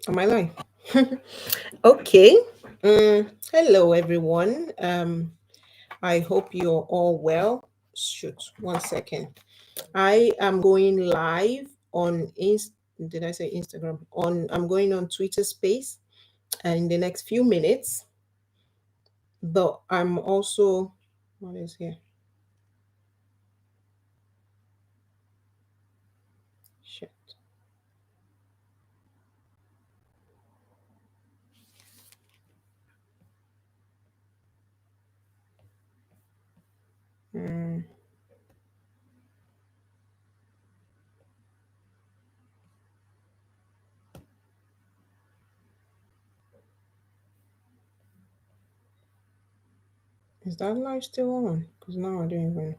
Am I live? Okay. Hello, everyone. I hope you're all well. Shoot, 1 second. I am going live on Did I say Instagram? I'm going on Twitter Space in the next few minutes. But I'm also what is here? Shit. Mm, is that live still on? Because now I don't even.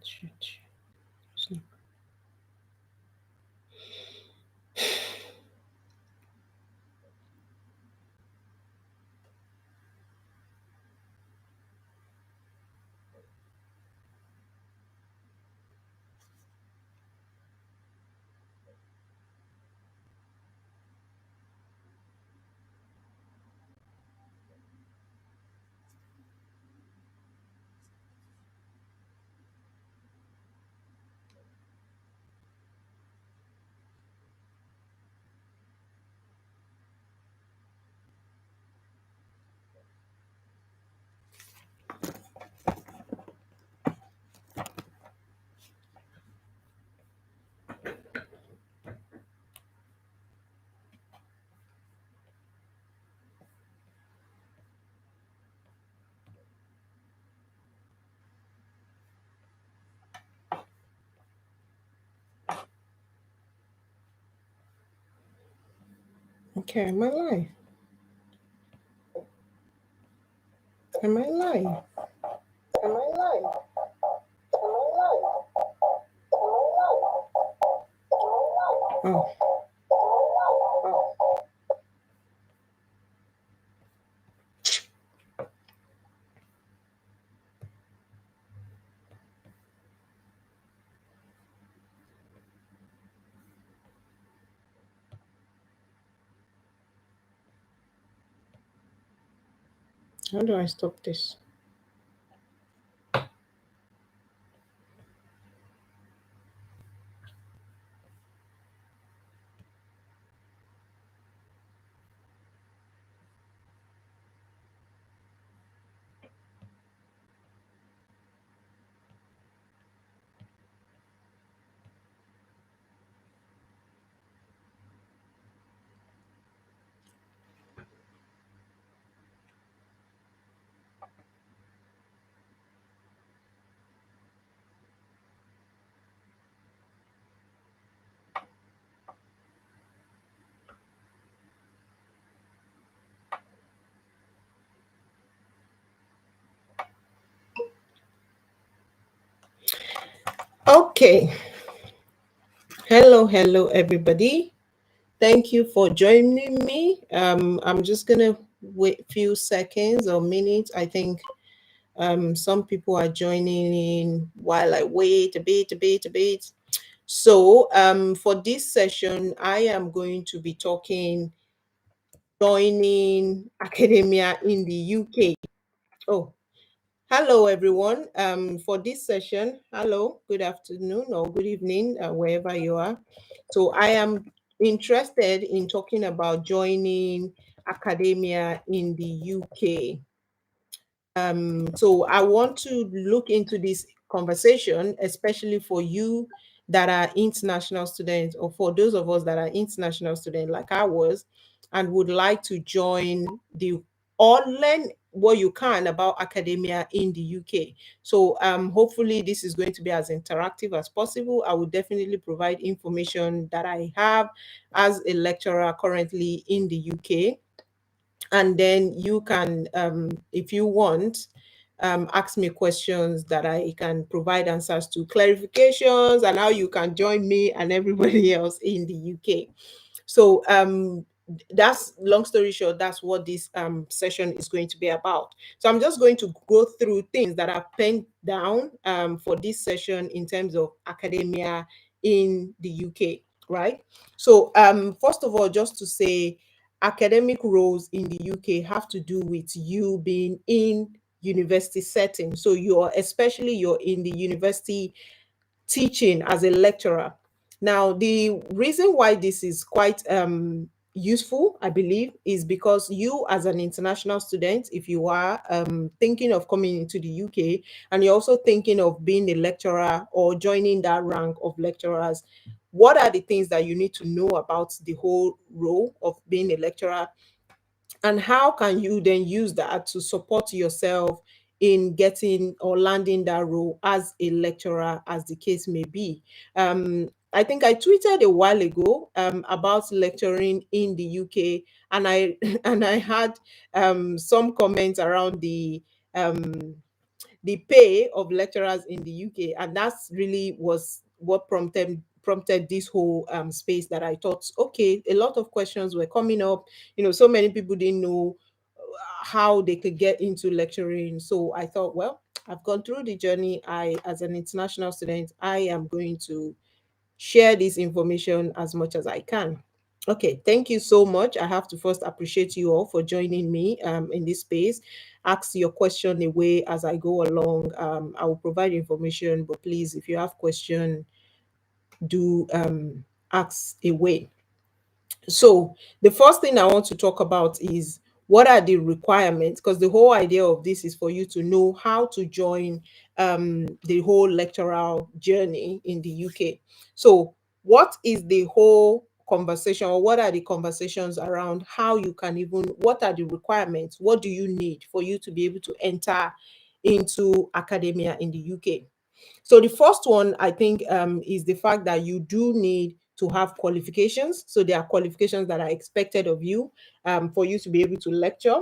Shit. It's not- Okay, am I live? Am I live? Am I live? Am I live? Oh, how do I stop this? Okay. Hello, everybody. Thank you for joining me. I'm just gonna wait a few seconds or minutes. I think some people are joining in while I wait a bit. So for this session, I am going to be talking joining academia in the UK. Oh, hello, everyone. For this session, hello, good afternoon or good evening, wherever you are. So, I am interested in talking about joining academia in the UK. So I want to look into this conversation, especially for you that are international students, or for those of us that are international students like I was, and would like to join the or learn what you can about academia in the UK. So hopefully this is going to be as interactive as possible. I will definitely provide information that I have as a lecturer currently in the UK, and then you can if you want ask me questions that I can provide answers to, clarifications, and how you can join me and everybody else in the UK. So that's, long story short, that's what this session is going to be about. So I'm just going to go through things that I've penned down for this session in terms of academia in the UK, right? So first of all, just to say, academic roles in the UK have to do with you being in university setting. So you're in the university teaching as a lecturer. Now, the reason why this is quite useful, I believe, is because you, as an international student, if you are thinking of coming into the UK and you're also thinking of being a lecturer or joining that rank of lecturers, what are the things that you need to know about the whole role of being a lecturer? And how can you then use that to support yourself in getting or landing that role as a lecturer, as the case may be? I think I tweeted a while ago about lecturing in the UK, and I and I had some comments around the pay of lecturers in the UK, and that's really was what prompted this whole space, that I thought, okay, a lot of questions were coming up. So many people didn't know how they could get into lecturing. So I thought, well, I've gone through the journey. As an international student, I am going to share this information as much as I can. Okay, thank you so much. I have to first appreciate you all for joining me in this space. Ask your question away as I go along. I will provide information, but please, if you have question, do ask away. So the first thing I want to talk about is, what are the requirements? Because the whole idea of this is for you to know how to join the whole lectoral journey in the UK. So what is the whole conversation, or what are the conversations around how you can even, what are the requirements? What do you need for you to be able to enter into academia in the UK? So the first one, I think, is the fact that you do need to have qualifications. So there are qualifications that are expected of you for you to be able to lecture.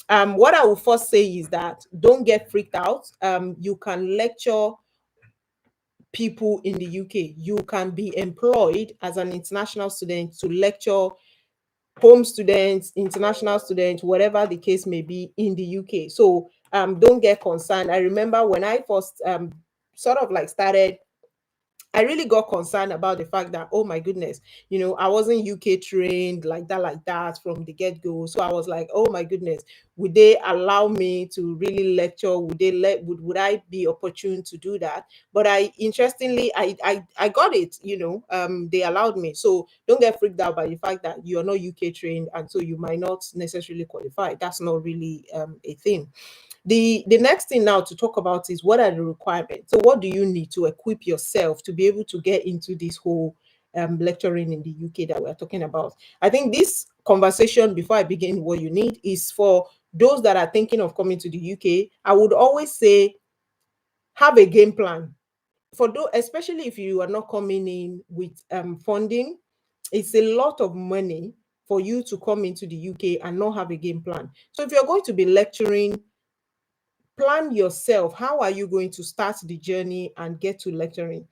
What I will first say is that don't get freaked out. You can lecture people in the UK. You can be employed as an international student to lecture home students, international students, whatever the case may be in the UK. So don't get concerned. I remember when I first sort of like started, I really got concerned about the fact that, oh my goodness, I wasn't UK trained like that from the get go. So I was like, oh my goodness, would they allow me to really lecture? Would I be opportune to do that? But interestingly, I got it. They allowed me. So don't get freaked out by the fact that you're not UK trained, and so you might not necessarily qualify. That's not really a thing. The next thing now to talk about is, what are the requirements? So what do you need to equip yourself to be able to get into this whole lecturing in the UK that we're talking about? I think this conversation, before I begin, what you need is, for those that are thinking of coming to the UK, I would always say, have a game plan. For those, especially if you are not coming in with funding, it's a lot of money for you to come into the UK and not have a game plan. So if you're going to be lecturing, plan yourself. How are you going to start the journey and get to lecturing?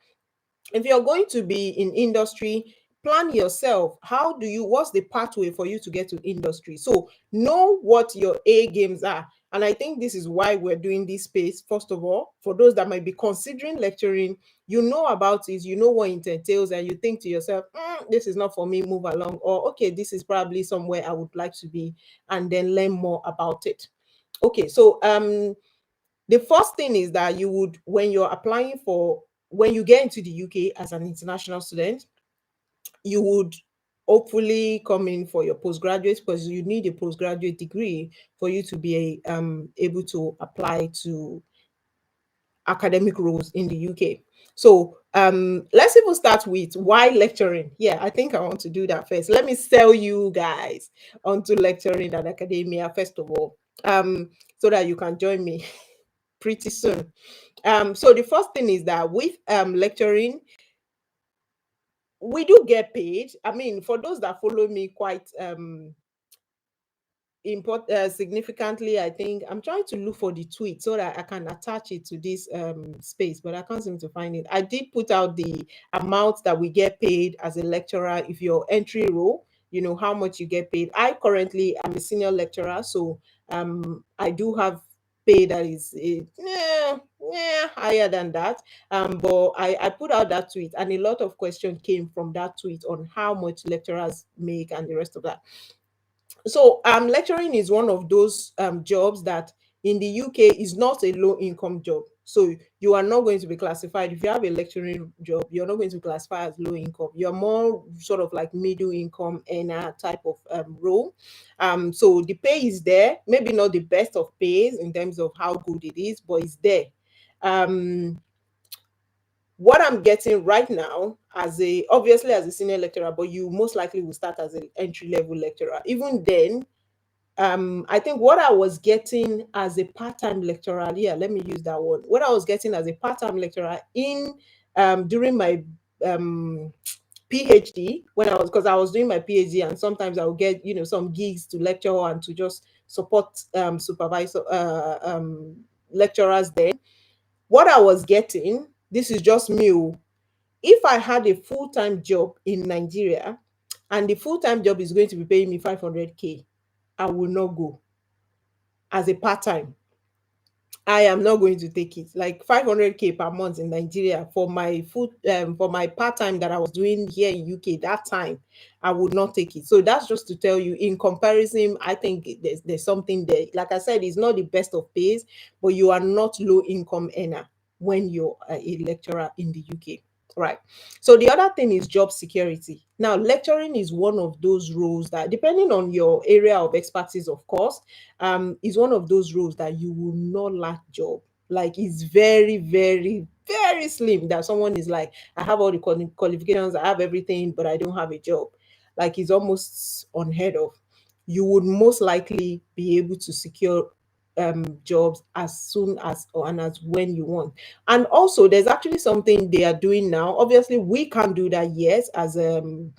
If you're going to be in industry, plan yourself. What's the pathway for you to get to industry? So know what your A games are. And I think this is why we're doing this space. First of all, for those that might be considering lecturing, you know about it, you know what it entails, and you think to yourself, this is not for me, move along. Or, okay, this is probably somewhere I would like to be, and then learn more about it. Okay, so the first thing is that you would, when you get into the UK as an international student, you would hopefully come in for your postgraduate, because you need a postgraduate degree for you to be able to apply to academic roles in the UK. So let's even start with why lecturing. Yeah, I think I want to do that first. Let me sell you guys onto lecturing at academia first of all, so that you can join me pretty soon. So the first thing is that with lecturing, we do get paid. I mean, for those that follow me quite significantly, I think I'm trying to look for the tweet so that I can attach it to this space, but I can't seem to find it. I did put out the amount that we get paid as a lecturer if you're entry role. how much you get paid. I currently am a senior lecturer, so I do have pay that is higher than that. But I put out that tweet, and a lot of questions came from that tweet on how much lecturers make and the rest of that. So lecturing is one of those jobs that in the UK is not a low income job. So you are not going to be classified, if you have a lecturing job, you're not going to be classified as low income. You're more sort of like middle income earner type of role. So the pay is there, maybe not the best of pays in terms of how good it is, but it's there. um what I'm getting right now, as a obviously as a senior lecturer, but you most likely will start as an entry level lecturer. Even then, I think what I was getting as a part-time lecturer, yeah, let me use that word. What I was getting as a part-time lecturer in during my um PhD, when because I was doing my PhD, and sometimes I would get some gigs to lecture and to just support supervisor lecturers. Then what I was getting, this is just me, if I had a full-time job in Nigeria and the full-time job is going to be paying me 500K, I will not go. As a part-time, I am not going to take it. Like 500K per month in Nigeria for my for my part-time that I was doing here in UK that time, I would not take it. So that's just to tell you, in comparison, I think there's something there. Like I said, it's not the best of pays, but you are not low income earner when you're a lecturer in the UK. Right. So the other thing is job security. Now, lecturing is one of those roles that, depending on your area of expertise, of course, is one of those roles that you will not lack job. Like, it's very, very, very slim that someone is like, I have all the qualifications, I have everything, but I don't have a job. Like, it's almost unheard of. You would most likely be able to secure jobs as soon as or and as when you want. And also, there's actually something they are doing now. Obviously, we can't do that yet as an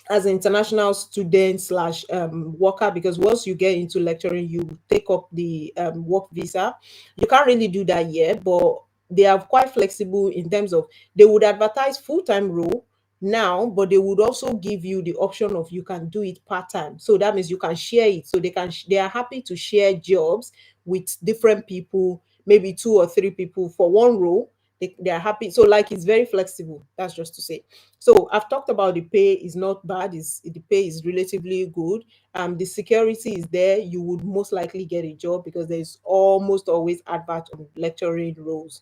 international student slash worker, because once you get into lecturing, you take up the work visa. You can't really do that yet, but they are quite flexible in terms of, they would advertise full-time role now, but they would also give you the option of, you can do it part-time. So that means you can share it. So they are happy to share jobs with different people, maybe two or three people for one role. They are happy. So like, it's very flexible. That's just to say. So I've talked about the pay is not bad. Is the pay is relatively good. The security is there. You would most likely get a job because there's almost always advert on lecturing roles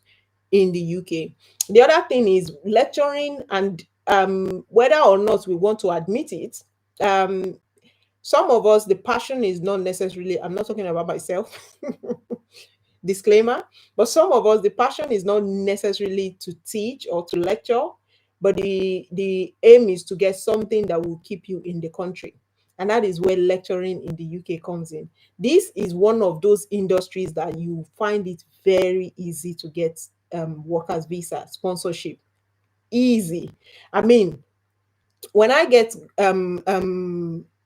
in the UK. The other thing is lecturing, and whether or not we want to admit it, um, some of us, the passion is not necessarily, I'm not talking about myself, disclaimer, but some of us, the passion is not necessarily to teach or to lecture, but the aim is to get something that will keep you in the country. And that is where lecturing in the UK comes in. This is one of those industries that you find it very easy to get workers visa sponsorship. Easy. I mean, when I get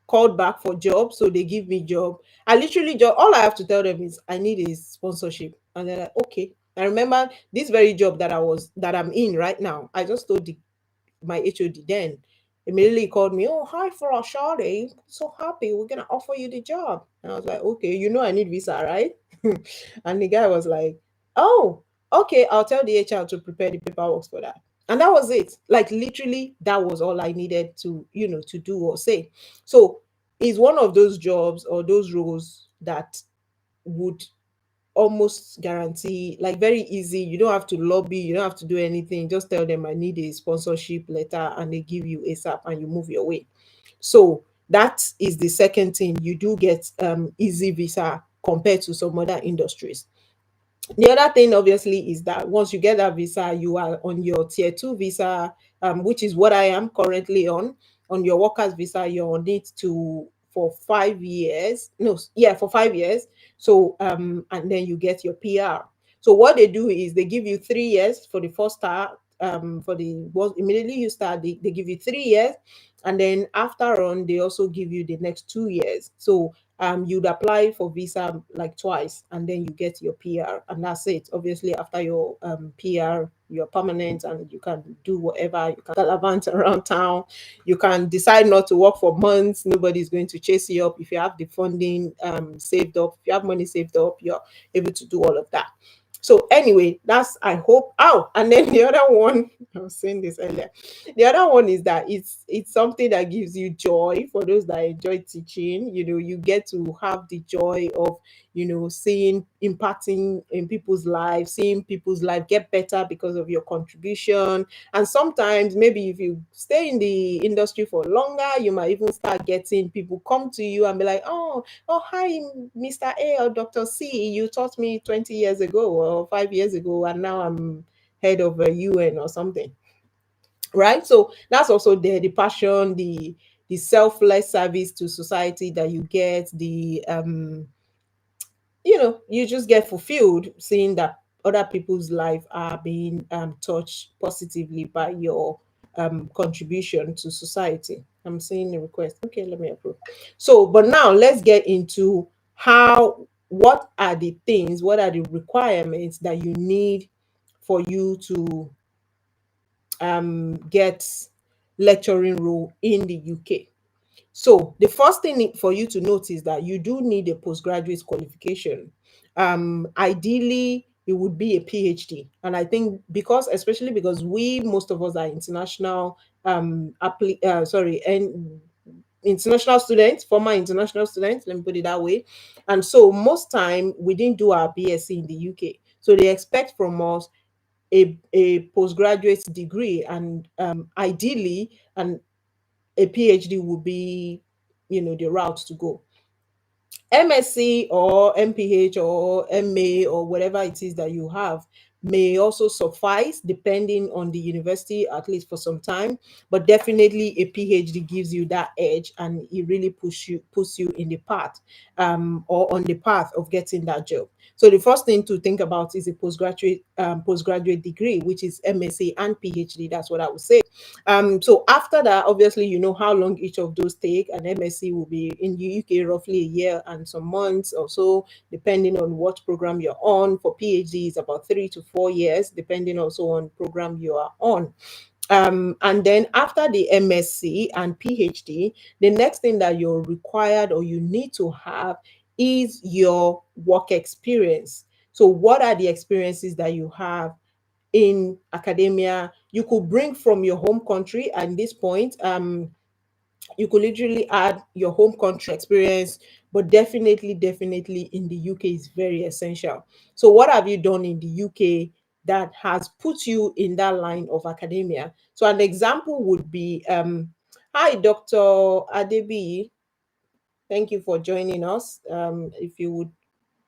called back for job, so they give me job, I literally just, all I have to tell them is I need a sponsorship, and they're like, okay. I remember this very job that I'm in right now. I just told my HOD then. Immediately he called me, oh, hi, for Shawty, so happy, we're gonna offer you the job. And I was like, okay, I need visa, right? And the guy was like, oh, okay, I'll tell the HR to prepare the paperwork for that. And that was it. Like, literally, that was all I needed to, to do or say. So it's one of those jobs or those roles that would almost guarantee, like, very easy. You don't have to lobby, you don't have to do anything. Just tell them I need a sponsorship letter, and they give you ASAP, and you move your way. So that is the second thing. You do get easy visa compared to some other industries. The other thing, obviously, is that once you get that visa, you are on your tier two visa, which is what I am currently on. On your workers visa, you're on it to for 5 years. No, yeah, for 5 years. So and then you get your PR. So what they do is they give you 3 years for the first start. For the immediately you start, they give you 3 years, and then after on, they also give you the next 2 years. So you'd apply for visa like twice, and then you get your PR, and that's it. Obviously, after your PR you're permanent and you can do whatever. You can gallivant around town. You can decide not to work for months. Nobody's going to chase you up. If you have the funding saved up, if you have money saved up, you're able to do all of that. So anyway, that's, I hope. Oh, and then the other one, I was saying this earlier. The other one is that it's something that gives you joy. For those that enjoy teaching, you get to have the joy of, seeing, impacting in people's lives, seeing people's life get better because of your contribution. And sometimes, maybe if you stay in the industry for longer, you might even start getting people come to you and be like, oh, hi, Mr. A or Dr. C, you taught me 20 years ago or 5 years ago, and now I'm head of a UN or something, right? So that's also there, the passion, the selfless service to society that you get, you just get fulfilled seeing that other people's life are being touched positively by your contribution to society. I'm seeing a request. Okay, let me approve. So, but now let's get into what are the things, what are the requirements that you need for you to get lecturing role in the UK. So the first thing for you to note is that you do need a postgraduate qualification. Ideally, it would be a PhD, and I think especially because most of us are international, and international students, former international students. Let me put it that way. And so most time we didn't do our BSc in the UK, so they expect from us a postgraduate degree, and ideally, and a PhD would be, the route to go. MSc or MPH or MA or whatever it is that you have may also suffice depending on the university, at least for some time. But definitely a PhD gives you that edge, and it really puts you in the path, or on the path of getting that job. So the first thing to think about is a postgraduate degree, which is MSc and PhD. That's what I would say. So after that, obviously, you know how long each of those take. An MSc will be in the UK roughly a year and some months or so, depending on what program you're on. For PhD, is about 3 to 4 years, depending also on program you are on. And then after the MSc and PhD, the next thing that you're required or you need to have is your work experience. So, what are the experiences that you have in academia? You could bring from your home country at this point. You could literally add your home country experience, but definitely in the UK is very essential. So, what have you done in the UK that has put you in that line of academia? So, an example would be, hi, Dr. Adebi. Thank you for joining us. If you would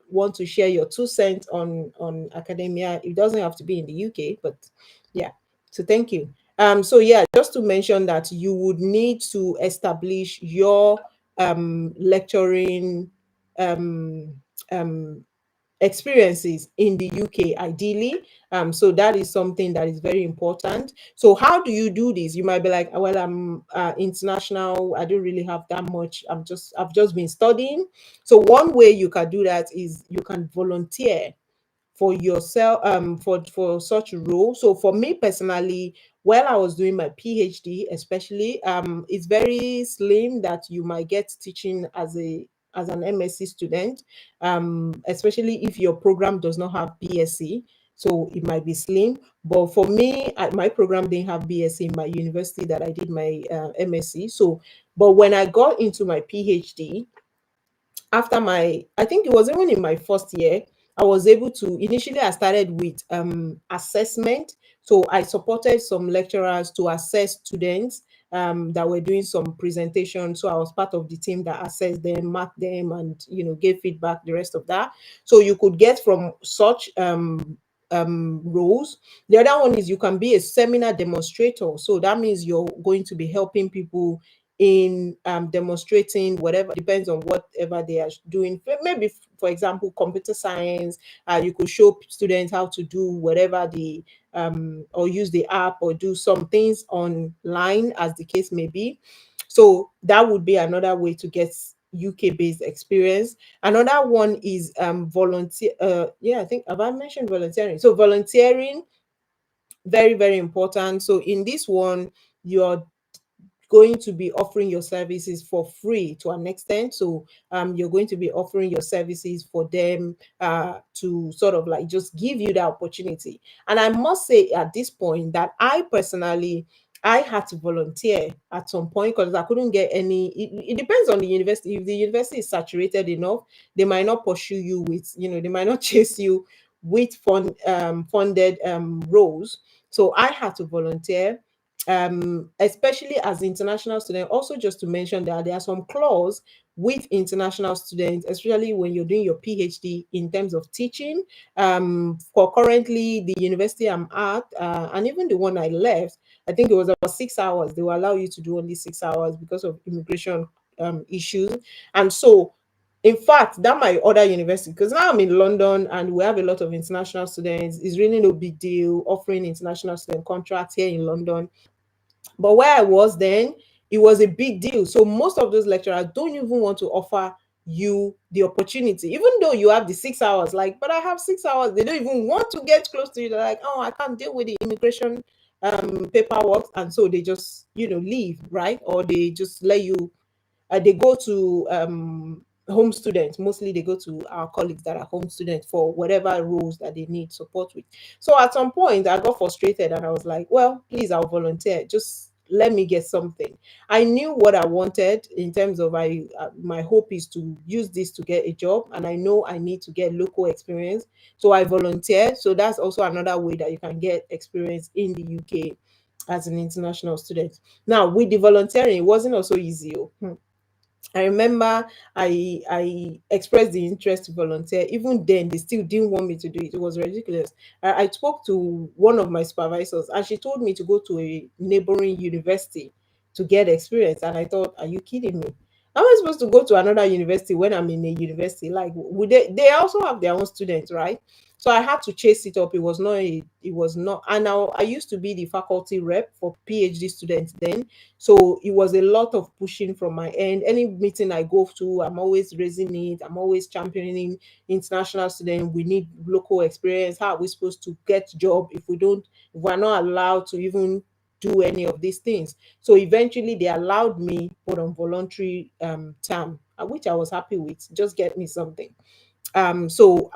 want to share your 2 cents on academia, it doesn't have to be in the UK, but yeah. So thank you. So yeah, just to mention that you would need to establish your lecturing um, um, experiences in the UK, ideally. So that is something that is very important. So how do you do this? You might be like, well, I'm international. I don't really have that much. I've just been studying. So one way you can do that is you can volunteer for yourself, for such a role. So for me personally, while I was doing my PhD, especially, it's very slim that you might get teaching as an MSc student, especially if your program does not have BSc. So it might be slim. But for me, my program didn't have BSc in my university that I did my MSc. So, but when I got into my PhD, after I think it was even in my first year, I was able to, initially I started with assessment. So I supported some lecturers to assess students that were doing some presentations. So I was part of the team that assessed them, marked them, and gave feedback, the rest of that. So you could get from such roles. The other one is you can be a seminar demonstrator. So that means you're going to be helping people in demonstrating whatever, depends on whatever they are doing. Maybe, for example, computer science. You could show students how to do whatever or use the app or do some things online, as the case may be. So that would be another way to get UK-based experience. Another one is volunteer. Yeah, I think, have I mentioned volunteering? So volunteering Very, very important. So in this one, you're going to be offering your services for free to an extent. So you're going to be offering your services for them to sort of like just give you the opportunity. And I must say at this point that I personally, I had to volunteer at some point because I couldn't get any. It depends on the university. If the university is saturated enough, they might not pursue you with, they might not chase you with funded roles. So I had to volunteer, especially as international student. Also, just to mention that there are some clause with international students, especially when you're doing your PhD in terms of teaching. For currently the university I'm at, and even the one I left, I think it was about 6 hours. They will allow you to do only 6 hours because of immigration issues. And so, in fact, that my other university, because now I'm in London and we have a lot of international students, is really no big deal offering international student contracts here in London. But where I was then, it was a big deal. So most of those lecturers don't even want to offer you the opportunity, even though you have the 6 hours. Like, but I have 6 hours. They don't even want to get close to you. They're like, oh, I can't deal with the immigration paperwork, and so they just leave, right? Or they just let you they go to home students. Mostly they go to our colleagues that are home students for whatever roles that they need support with. So at some point I got frustrated and I was like, well, please, I'll volunteer, just let me get something. I knew what I wanted in terms of my hope is to use this to get a job, and I know I need to get local experience. So I volunteered. So that's also another way that you can get experience in the UK as an international student. Now, with the volunteering, it wasn't also easy. I remember I expressed the interest to volunteer. Even then, they still didn't want me to do it. It was ridiculous. I spoke to one of my supervisors, and she told me to go to a neighboring university to get experience. And I thought, are you kidding me? How am I supposed to go to another university when I'm in a university? Like, would they also have their own students, right? So I had to chase it up. It was not. And now I used to be the faculty rep for PhD students then. So it was a lot of pushing from my end. Any meeting I go to, I'm always raising it. I'm always championing international students. We need local experience. How are we supposed to get job if if we're not allowed to even do any of these things? So eventually they allowed me put on voluntary term, which I was happy with. Just get me something. So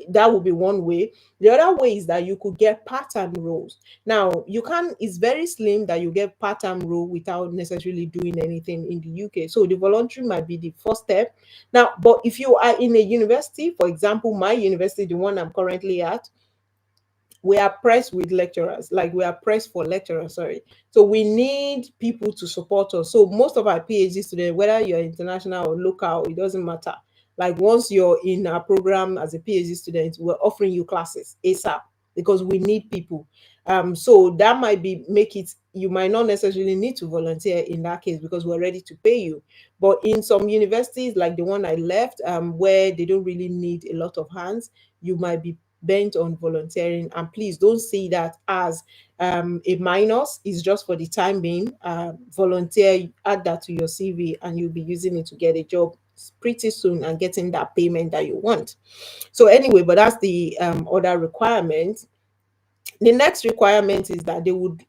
that would be one way. The other way is that you could get part-time roles. Now you can it's very slim that you get part-time role without necessarily doing anything in the UK. So the voluntary might be the first step. Now, but if you are in a university, for example, my university, the one I'm currently at, we are pressed with lecturers, like we are pressed for lecturers, sorry. So we need people to support us. So most of our PhD students, whether you're international or local, it doesn't matter. Like once you're in our program as a PhD student, we're offering you classes ASAP because we need people. So that might be make it, you might not necessarily need to volunteer in that case because we're ready to pay you. But in some universities like the one I left, where they don't really need a lot of hands, you might be bent on volunteering. And please don't see that as a minus. It's just for the time being. Volunteer, add that to your CV, and you'll be using it to get a job pretty soon and getting that payment that you want. So anyway, but that's the other requirement. The next requirement is that they would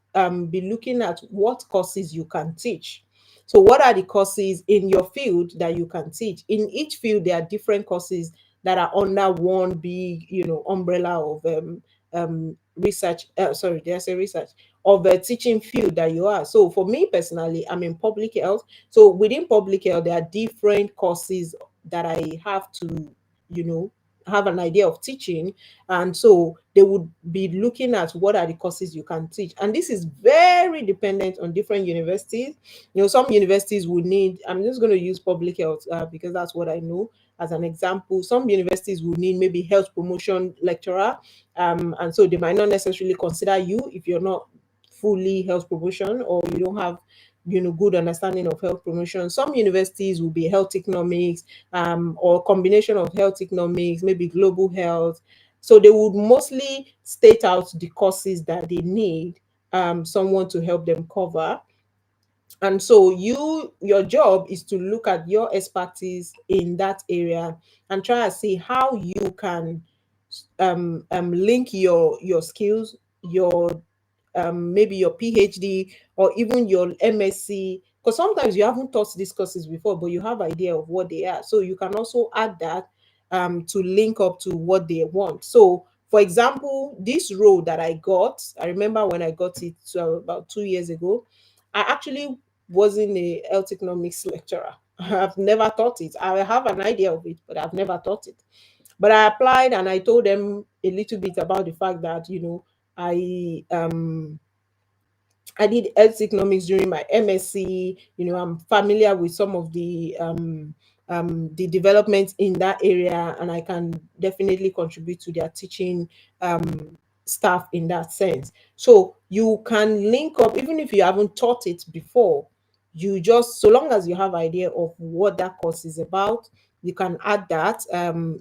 be looking at what courses you can teach. So, what are the courses in your field that you can teach? In each field, there are different courses that are under one big, umbrella of research. Sorry, there's a research of a teaching field that you are. So, for me personally, I'm in public health. So, within public health, there are different courses that I have to, you know, have an idea of teaching, and so they would be looking at what are the courses you can teach. And this is very dependent on different universities. Some universities would need, I'm just going to use public health because that's what I know as an example. Some universities would need maybe health promotion lecturer, and so they might not necessarily consider you if you're not fully health promotion or you don't have good understanding of health promotion. Some universities will be health economics, or combination of health economics, maybe global health. So they would mostly state out the courses that they need someone to help them cover. And so your job is to look at your expertise in that area and try to see how you can link your skills, your maybe your PhD or even your MSc, because sometimes you haven't taught these courses before, but you have idea of what they are. So you can also add that to link up to what they want. So, for example, this role that I got, I remember when I got it about 2 years ago, I actually wasn't a health economics lecturer. I've never taught it. I have an idea of it, but I've never taught it. But I applied and I told them a little bit about the fact that, I I did health economics during my MSc. I'm familiar with some of the developments in that area, and I can definitely contribute to their teaching staff in that sense. So you can link up, even if you haven't taught it before. You just, so long as you have idea of what that course is about, you can add that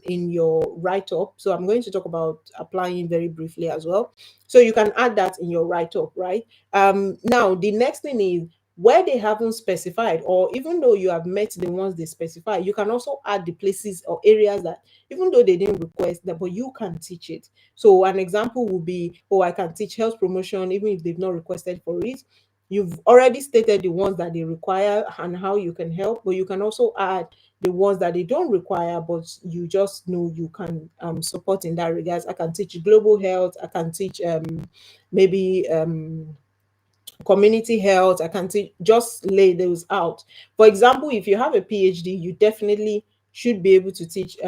in your write up. So I'm going to talk about applying very briefly as well. So you can add that in your write up, right? Now, the next thing is where they haven't specified, or even though you have met the ones they specify, you can also add the places or areas that, even though they didn't request that, but you can teach it. So, an example would be, oh, I can teach health promotion, even if they've not requested for it. You've already stated the ones that they require and how you can help, but you can also add the ones that they don't require, but you just know you can support in that regards. I can teach global health. I can teach maybe community health. I can just lay those out. For example, if you have a PhD, you definitely should be able to teach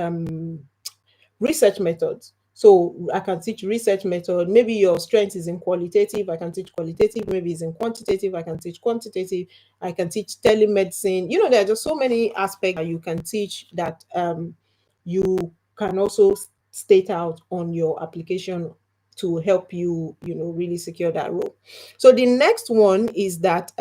research methods. So I can teach research method. Maybe your strength is in qualitative, I can teach qualitative. Maybe it's in quantitative, I can teach quantitative. I can teach telemedicine. There are just so many aspects that you can teach that you can also state out on your application to help you, really secure that role. So the next one is that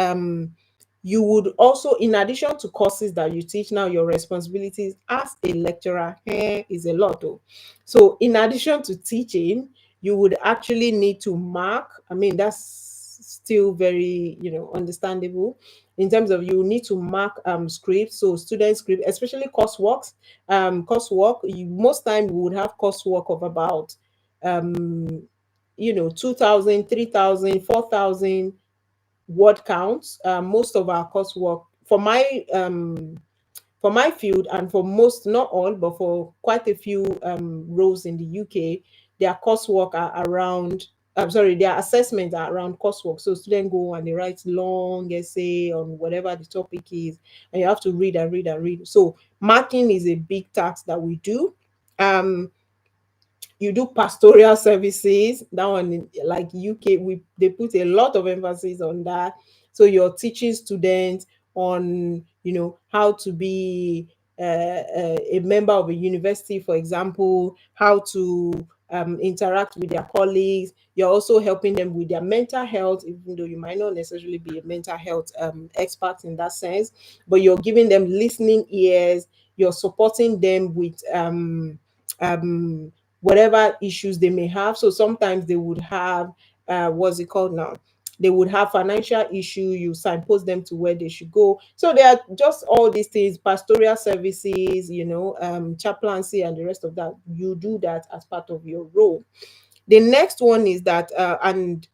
you would also, in addition to courses that you teach, now your responsibilities as a lecturer is a lot. Oh. So in addition to teaching, you would actually need to mark. I mean, that's still very, understandable. In terms of, you need to mark scripts, so student script, especially courseworks. Coursework, most time we would have coursework of about 2,000, 3,000, 4,000 word counts. Most of our coursework for my field, and for most, not all, but for quite a few roles in the UK, their coursework are around. I'm sorry, their assessments are around coursework. So students go and they write long essay on whatever the topic is, and you have to read and read and read. So marking is a big task that we do. Um, you do pastoral services. That one, like UK, they put a lot of emphasis on that. So you're teaching students on, how to be a member of a university, for example, how to interact with their colleagues. You're also helping them with their mental health, even though you might not necessarily be a mental health expert in that sense, but you're giving them listening ears. You're supporting them with um, whatever issues they may have. So sometimes they would have, what's it called now? They would have financial issue. You signpost them to where they should go. So there are just all these things, pastoral services, chaplaincy, and the rest of that. You do that as part of your role. The next one is that, and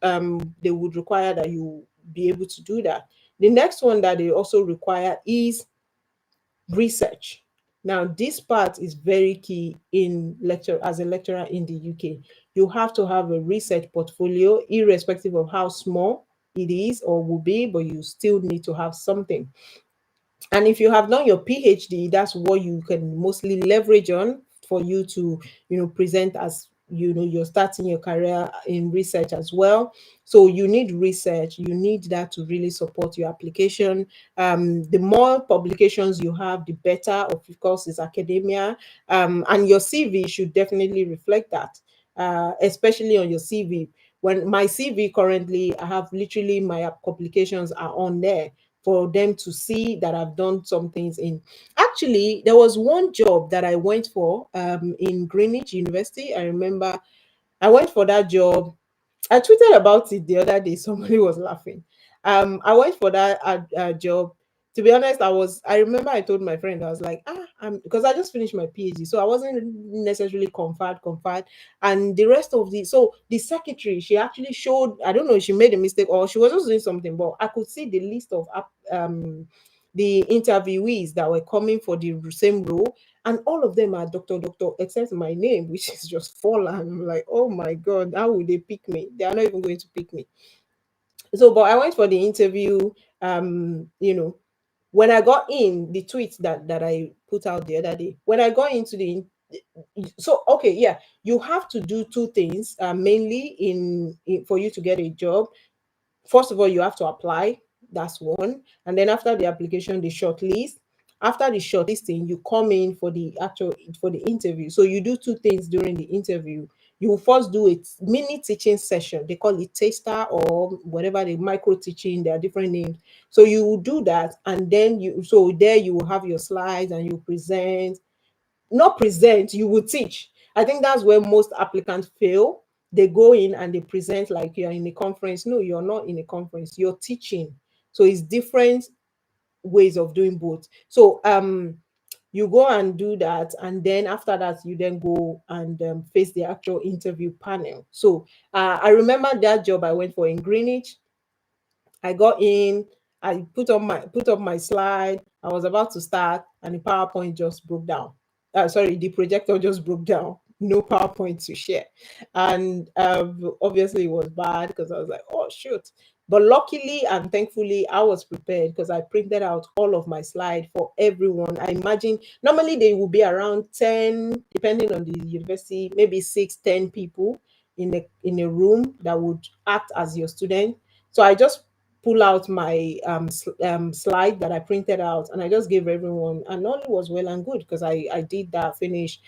they would require that you be able to do that. The next one that they also require is research. Now, this part is very key in lecture as a lecturer in the UK. You have to have a research portfolio, irrespective of how small it is or will be, but you still need to have something. And if you have done your PhD, that's what you can mostly leverage on for you to, present as, you're starting your career in research as well. So you need research, you need that to really support your application. The more publications you have, the better. Of course, is academia, and your CV should definitely reflect that, especially on your CV. When my CV currently, I have literally my publications are on there for them to see that I've done some things in. Actually, there was one job that I went for in Greenwich University. I remember I went for that job. I tweeted about it the other day. Somebody was laughing. I went for that job. To be honest, I remember I told my friend, I was like, because I just finished my PhD, so I wasn't necessarily conferred. And the rest of the secretary, she actually showed, I don't know if she made a mistake or she was just doing something, but I could see the list of the interviewees that were coming for the same role, and all of them are doctor, except my name, which is just fallen. I'm like, oh my god, how would they pick me? They are not even going to pick me. So, but I went for the interview. When I got in, the tweet that I put out the other day, when I got into so okay, yeah, you have to do two things, mainly in for you to get a job. First of all, you have to apply. That's one. And then after the application, the shortlist. After the shortlisting, you come in for the interview. So you do two things during the interview. You will first do a mini teaching session. They call it taster or whatever, the micro teaching. There are different names. So you will do that, and then there you will have your slides and you present. Not present, you will teach. I think that's where most applicants fail. They go in and they present like you're in a conference. No, you're not in a conference, you're teaching. So it's different ways of doing both. So you go and do that, and then after that you then go and face the actual interview panel. So I remember that job I went for in Greenwich. I got in, I put up my slide. I was about to start, and the PowerPoint just broke down. Sorry, the projector just broke down. No PowerPoint to share, and obviously it was bad because I was like, "Oh shoot!" But luckily and thankfully, I was prepared because I printed out all of my slide for everyone. I imagine normally they will be around 10, depending on the university, maybe 6, 10 people in a room that would act as your student. So I just pull out my slide that I printed out, and I just gave everyone, and all was well and good because I did that, finish.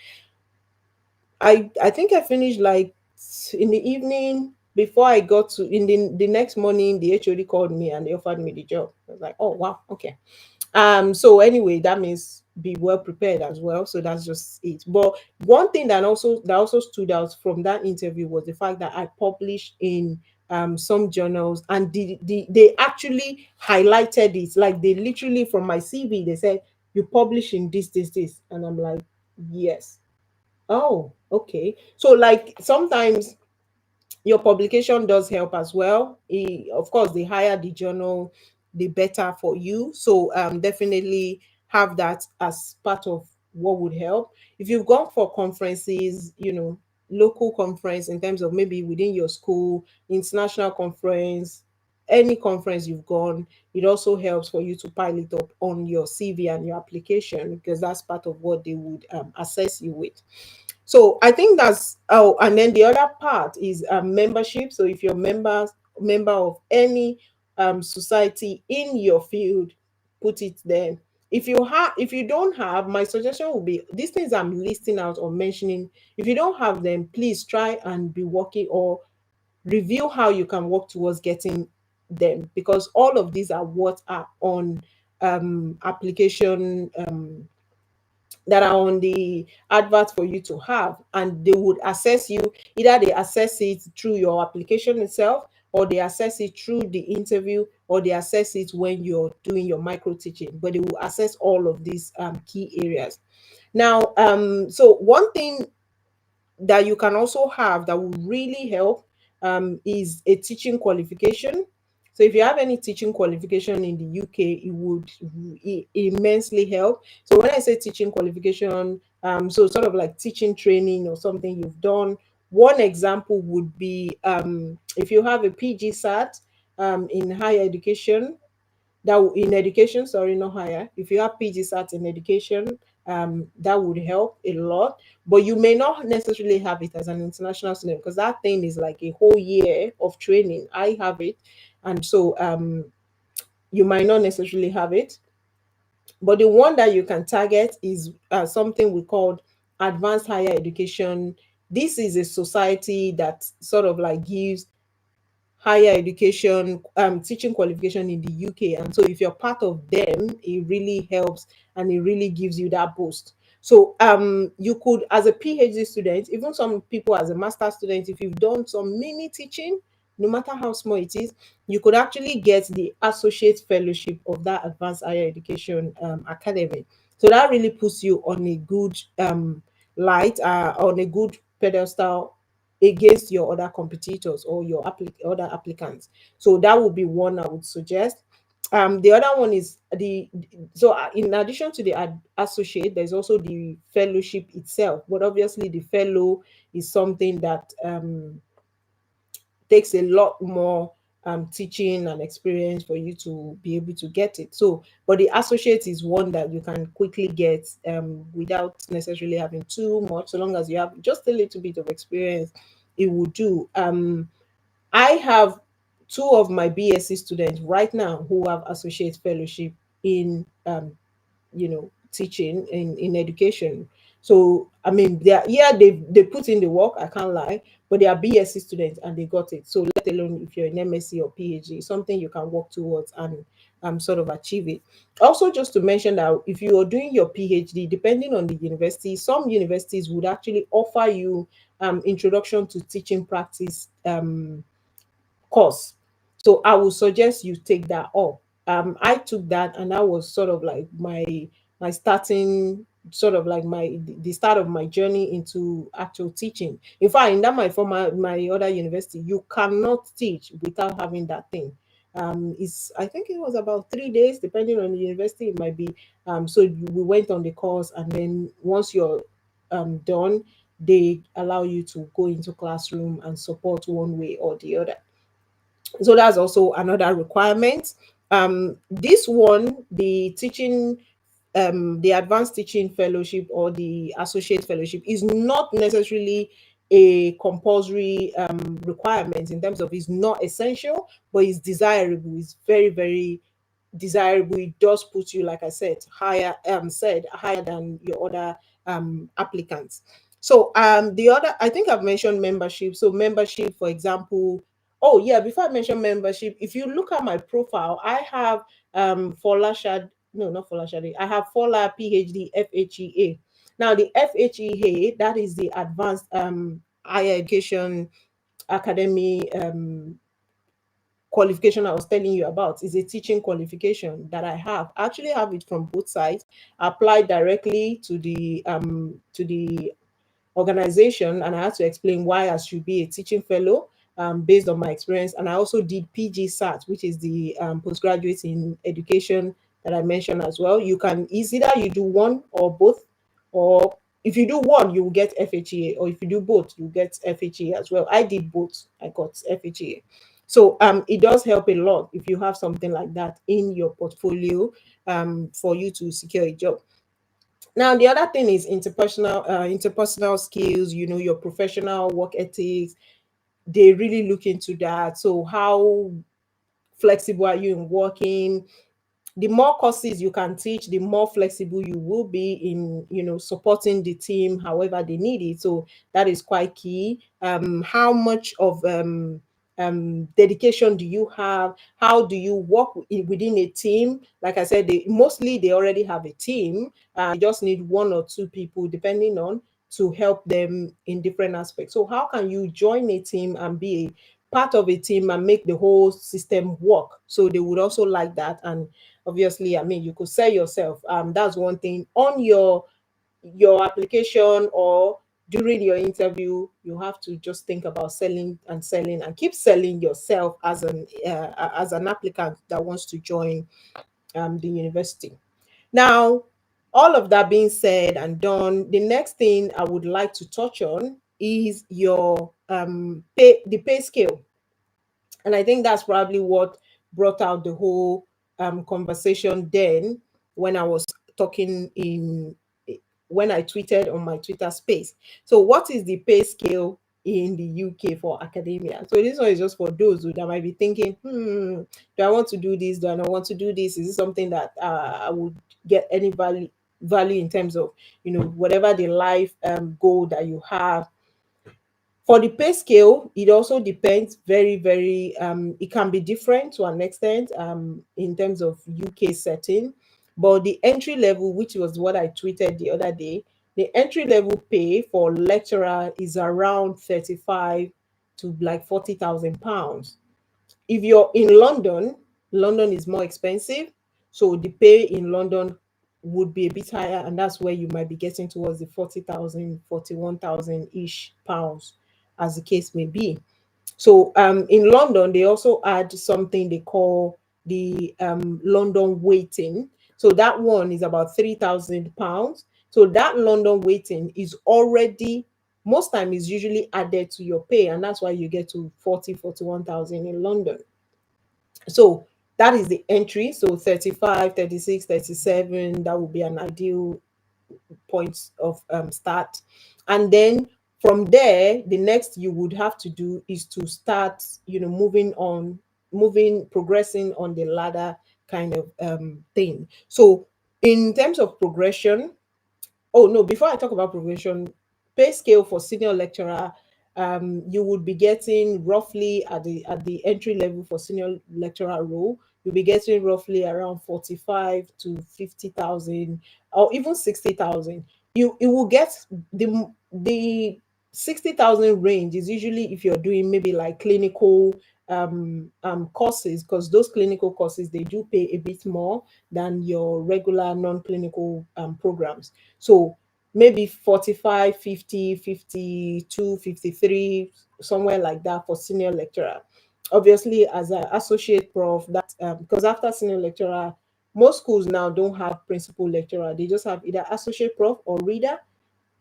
I think I finished like in the evening. Before I got to in the next morning, the HOD called me and they offered me the job. I was like, oh wow, okay. So anyway, that means be well prepared as well. So that's just it. But one thing that also stood out from that interview was the fact that I published in some journals, and they actually highlighted it. Like they literally, from my CV, they said you publish in this, and I'm like, yes. Oh, okay. So like sometimes your publication does help as well. Of course, the higher the journal, the better for you. So definitely have that as part of what would help. If you've gone for conferences, local conference in terms of maybe within your school, international conference, any conference you've gone, it also helps for you to pile it up on your CV and your application, because that's part of what they would assess you with. So I think that's, oh, and then the other part is membership. So if you're member of any society in your field, put it there. If you don't have, my suggestion would be these things I'm listing out or mentioning. If you don't have them, please try and be working or review how you can work towards getting them, because all of these are what are on application that are on the advert for you to have, and they would assess you. Either they assess it through your application itself, or they assess it through the interview, or they assess it when you're doing your micro teaching, but they will assess all of these key areas. Now so one thing that you can also have that will really help is a teaching qualification. So if you have any teaching qualification in the UK, it would immensely help. So when I say teaching qualification, so sort of like teaching training or something you've done. One example would be if you have a PG SAT in higher education, in education, sorry, not higher. If you have PG SAT in education, that would help a lot. But you may not necessarily have it as an international student, because that thing is like a whole year of training. I have it, and so you might not necessarily have it. But the one that you can target is something we called advanced higher education. This is a society that sort of like gives higher education teaching qualification in the UK. And so if you're part of them, it really helps and it really gives you that boost. So you could, as a PhD student, even some people as a master student, if you've done some mini teaching, no matter how small it is, you could actually get the associate fellowship of that advanced higher education academy. So that really puts you on a good light, on a good pedestal against your other competitors or your other applicants. So that would be one I would suggest. The other one is in addition to the associate, there's also the fellowship itself. But obviously, the fellow is something that takes a lot more teaching and experience for you to be able to get it. So, but the associate is one that you can quickly get without necessarily having too much. So long as you have just a little bit of experience, it will do. I have two of my BSc students right now who have associate fellowship in teaching in education. So I mean, they are, yeah, they put in the work, I can't lie, but they are BSc students and they got it. So let alone if you're an MSc or PhD, something you can work towards and sort of achieve it. Also, just to mention that if you are doing your PhD, depending on the university, some universities would actually offer you introduction to teaching practice course. So I would suggest you take that up. I took that, and that was sort of like my starting, sort of like the start of my journey into actual teaching. In fact, in that my other university, you cannot teach without having that thing. It's I think it was about 3 days, depending on the university. It might be. We went on the course, and then once you're done, they allow you to go into classroom and support one way or the other. So that's also another requirement. This one, the advanced teaching fellowship or the associate fellowship, is not necessarily a compulsory requirement in terms of it's not essential, but it's desirable. It's very, very desirable. It does put you, like I said higher than your other applicants. So the other, I think I've mentioned membership. So membership, for example, oh yeah, before I mention membership, if you look at my profile, I have Folashad, no, not Folashad, I have Fola PhD FHEA. Now the FHEA, that is the advanced higher education academy qualification I was telling you about, is a teaching qualification that I have. I actually have it from both sides. I applied directly to the organization, and I had to explain why I should be a teaching fellow based on my experience. And I also did PG SAT, which is the postgraduate in education that I mentioned as well. You can either you do one or both, or if you do one, you will get FHEA, or if you do both, you get FHEA as well. I did both. I got FHEA. So it does help a lot if you have something like that in your portfolio for you to secure a job. Now, the other thing is interpersonal skills, your professional work ethics. They really look into that. So how flexible are you in working? The more courses you can teach, the more flexible you will be in, supporting the team however they need it. So that is quite key. How much of dedication do you have? How do you work within a team? Like I said, they already have a team. You just need one or two people, depending on, to help them in different aspects. So how can you join a team and be a part of a team and make the whole system work? So they would also like that. And obviously, I mean, you could sell yourself. That's one thing on your application, or during your interview. You have to just think about selling and keep selling yourself as an applicant that wants to join the university. Now, all of that being said and done, the next thing I would like to touch on is your the pay scale. And I think that's probably what brought out the whole conversation then, when I was talking when I tweeted on my Twitter space. So, what is the pay scale in the UK for academia? So, this one is just for those who that might be thinking, do I want to do this? Do I not want to do this? Is this something that I would get any value in terms of, whatever the life goal that you have? For the pay scale, it also depends very, very, it can be different to an extent in terms of UK setting. But the entry level, which was what I tweeted the other day, the entry level pay for lecturer is around 35 to like 40,000 pounds. If you're in London, London is more expensive. So the pay in London would be a bit higher, and that's where you might be getting towards the 40,000, 41,000 ish pounds, as the case may be. So in London, they also add something they call the London waiting. So that one is about £3,000. So that London waiting is already, most time is usually added to your pay, and that's why you get to 40, 41,000 in London. So that is the entry. So 35, 36, 37, that would be an ideal points of start. And then from there, the next you would have to do is to start, moving on, progressing on the ladder kind of thing. So in terms of progression, oh no, before I talk about progression, pay scale for senior lecturer, you would be getting roughly at the entry level for senior lecturer role, you'll be getting roughly around 45 to 50,000 or even 60,000. You will get the 60,000 range is usually if you're doing maybe like clinical courses, because those clinical courses they do pay a bit more than your regular non-clinical programs. So maybe 45, 50, 52, 53, somewhere like that for senior lecturer. Obviously, as an associate prof, that because after senior lecturer, most schools now don't have principal lecturer. They just have either associate prof or reader.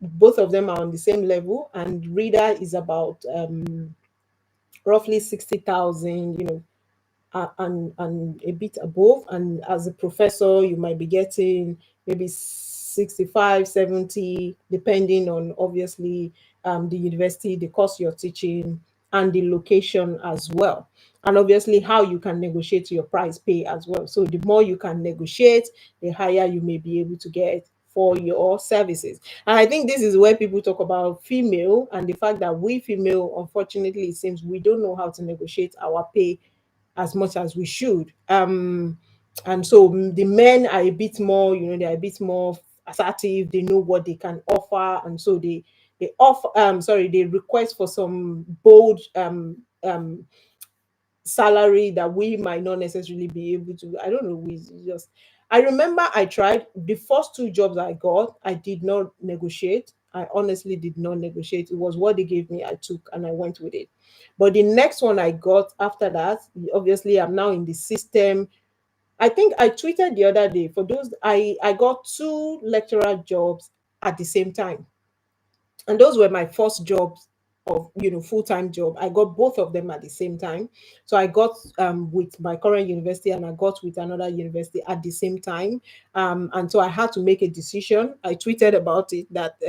Both of them are on the same level, and reader is about roughly 60,000, and a bit above. And as a professor, you might be getting maybe 65, 70, depending on obviously the university, the course you're teaching, and the location as well. And obviously, how you can negotiate your price pay as well. So, the more you can negotiate, the higher you may be able to get for your services. And I think this is where people talk about female and the fact that we female, unfortunately, it seems we don't know how to negotiate our pay as much as we should. And so the men are a bit more, they're a bit more assertive. They know what they can offer, and so they offer. Sorry, they request for some bold salary that we might not necessarily be able to. I don't know. We just. I remember I tried the first two jobs I got. I did not negotiate. I honestly did not negotiate. It was what they gave me. I took and I went with it. But the next one I got after that, obviously, I'm now in the system. I think I tweeted the other day for those. I got two lecturer jobs at the same time, and those were my first jobs of full-time job. I got both of them at the same time. So I got with my current university, and I got with another university at the same time. And so I had to make a decision. I tweeted about it that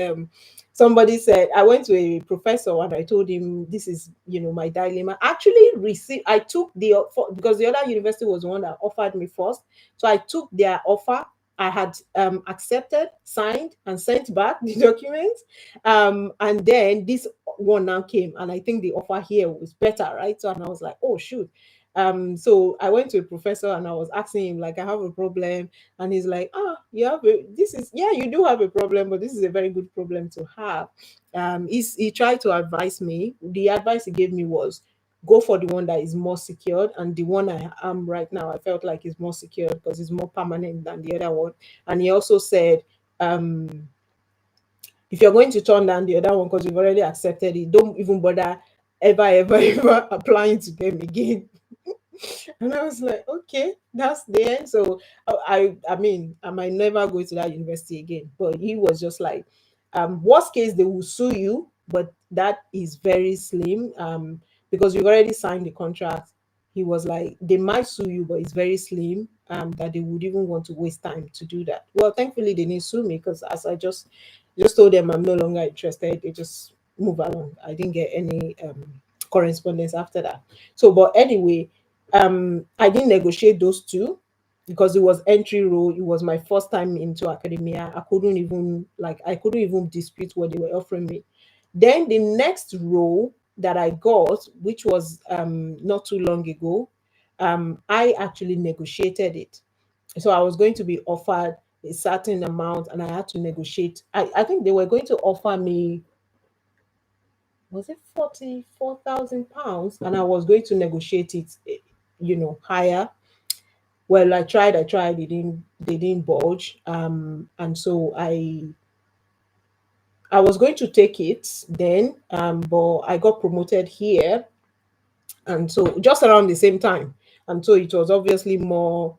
somebody said, I went to a professor and I told him this is my dilemma. Actually received I took because the other university was the one that offered me first. So I took their offer. I had accepted, signed, and sent back the documents. And then this one now came, and I think the offer here was better, right? So, and I was like, oh, shoot. So I went to a professor and I was asking him, like, I have a problem. And he's like, yeah, you do have a problem, but this is a very good problem to have. He tried to advise me. The advice he gave me was, go for the one that is more secured, and the one I am right now I felt like is more secured because it's more permanent than the other one. And he also said, if you're going to turn down the other one because you've already accepted it, don't even bother ever applying to them again. And I was like, okay, that's the end. So I mean, I might never go to that university again. But he was just like, worst case, they will sue you, but that is very slim. Because you've already signed the contract. He was like, they might sue you, but it's very slim. That they would even want to waste time to do that. Well, thankfully they didn't sue me, because as I just told them I'm no longer interested. They just move along. I didn't get any correspondence after that. So, but anyway, I didn't negotiate those two because it was entry role. It was my first time into academia. I couldn't even dispute what they were offering me. Then the next role that I got, which was not too long ago, I actually negotiated it. So I was going to be offered a certain amount, and I had to negotiate. I think they were going to offer me, was it £44,000, and I was going to negotiate it higher. Well, I tried, they didn't budge. And so I was going to take it then, but I got promoted here, and so just around the same time. And so it was obviously more,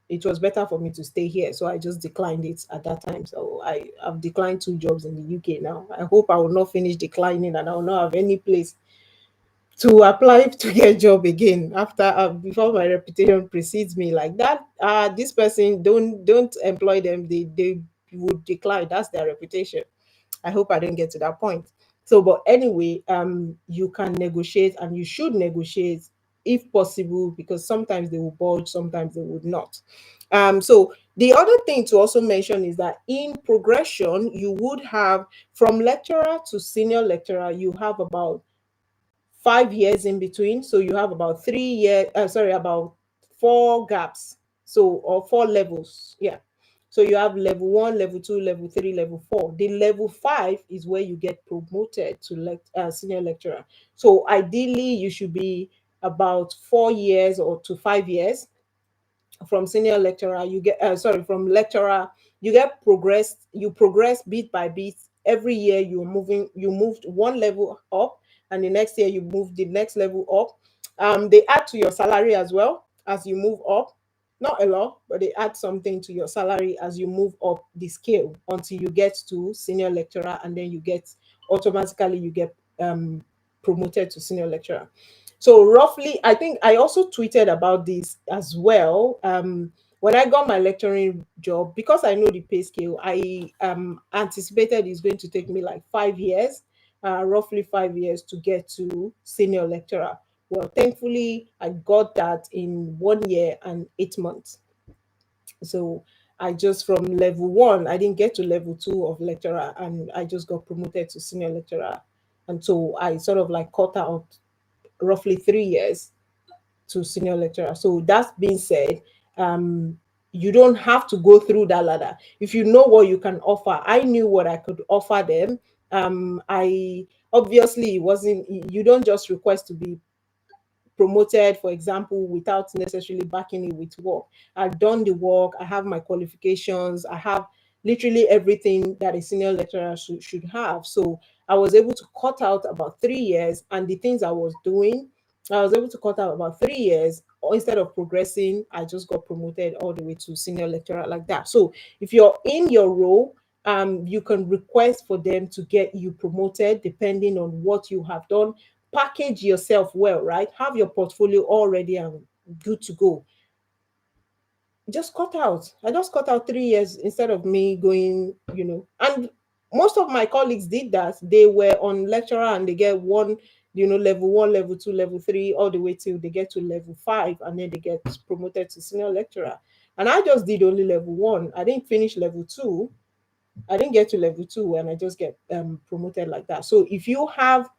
it was better for me to stay here. So I just declined it at that time. So have declined 2 jobs in the UK now. I hope I will not finish declining and I will not have any place to apply to get a job again after, before my reputation precedes me like that. This person, don't employ them. They would decline. That's their reputation. I hope I don't get to that point. So, but anyway, you can negotiate and you should negotiate if possible, because sometimes they will budge, sometimes they would not. So the other thing to also mention is that in progression, you would have, from lecturer to senior lecturer, you have about 5 years in between. So you have about 3 years, sorry, about four gaps. So, or four levels. Yeah. So you have level one, level two, level three, level four. The level five is where you get promoted to senior lecturer. So ideally, you should be about 4 years or to 5 years from senior lecturer. You get, sorry, from lecturer, you get progressed, you progress bit by bit. Every year you moved one level up, and the next year you move the next level up. They add to your salary as well as you move up. Not a lot, but they add something to your salary as you move up the scale until you get to senior lecturer, and then you get, automatically you get promoted to senior lecturer. So roughly, I think I also tweeted about this as well. When I got my lecturing job, because I know the pay scale, I anticipated it's going to take me like 5 years, roughly 5 years to get to senior lecturer. Well, thankfully, I got that in 1 year and 8 months. So I just, from level one, I didn't get to level two of lecturer, and I just got promoted to senior lecturer. And so I sort of like cut out roughly 3 years to senior lecturer. So that being said, you don't have to go through that ladder. If you know what you can offer, I knew what I could offer them. I obviously, it wasn't, you don't just request to be promoted, for example, without necessarily backing it with work. I've done the work, I have my qualifications, I have literally everything that a senior lecturer should have. So I was able to cut out about 3 years, and the things I was doing, I was able to cut out about 3 years. Or instead of progressing, I just got promoted all the way to senior lecturer like that. So if you're in your role, you can request for them to get you promoted depending on what you have done. Package yourself well, right? Have your portfolio already and good to go. Just cut out. I just cut out 3 years instead of me going, and most of my colleagues did that. They were on lecturer and they get one, level one, level two, level three, all the way till they get to level five, and then they get promoted to senior lecturer. And I just did only level one. I didn't finish level two. I didn't get to level two, and I just get promoted like that. So if you have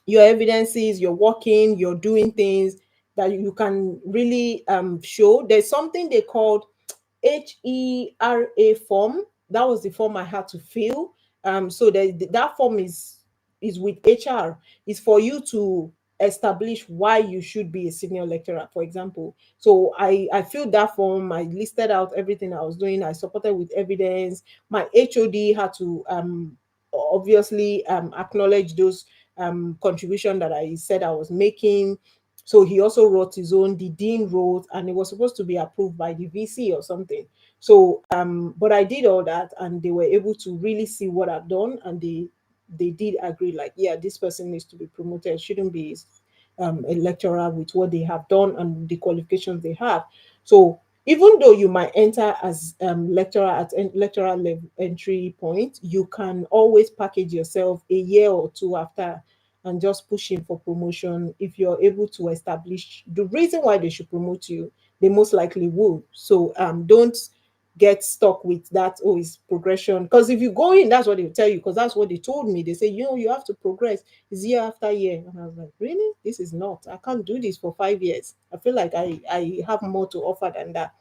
your evidences, you're working, you're doing things that you can really show. There's something they called HERA form. That was the form I had to fill. So that form is with HR. It's for you to establish why you should be a senior lecturer, for example. So I filled that form. I listed out everything I was doing. I supported with evidence. My HOD had to obviously acknowledge those contribution that I said I was making. So he also wrote his own, the dean wrote, and it was supposed to be approved by the VC or something. So, but I did all that, and they were able to really see what I've done, and they did agree, like, yeah, this person needs to be promoted. Shouldn't be a lecturer with what they have done and the qualifications they have. So even though you might enter as lecturer at lecturer level entry point, you can always package yourself a year or two after and just push in for promotion. If you're able to establish the reason why they should promote you, they most likely will. So don't get stuck with that, oh, it's progression. Because if you go in, that's what they'll tell you, because that's what they told me. They say, you have to progress. It's year after year. And I was like, really? This is not. I can't do this for 5 years. I feel like I have more to offer than that.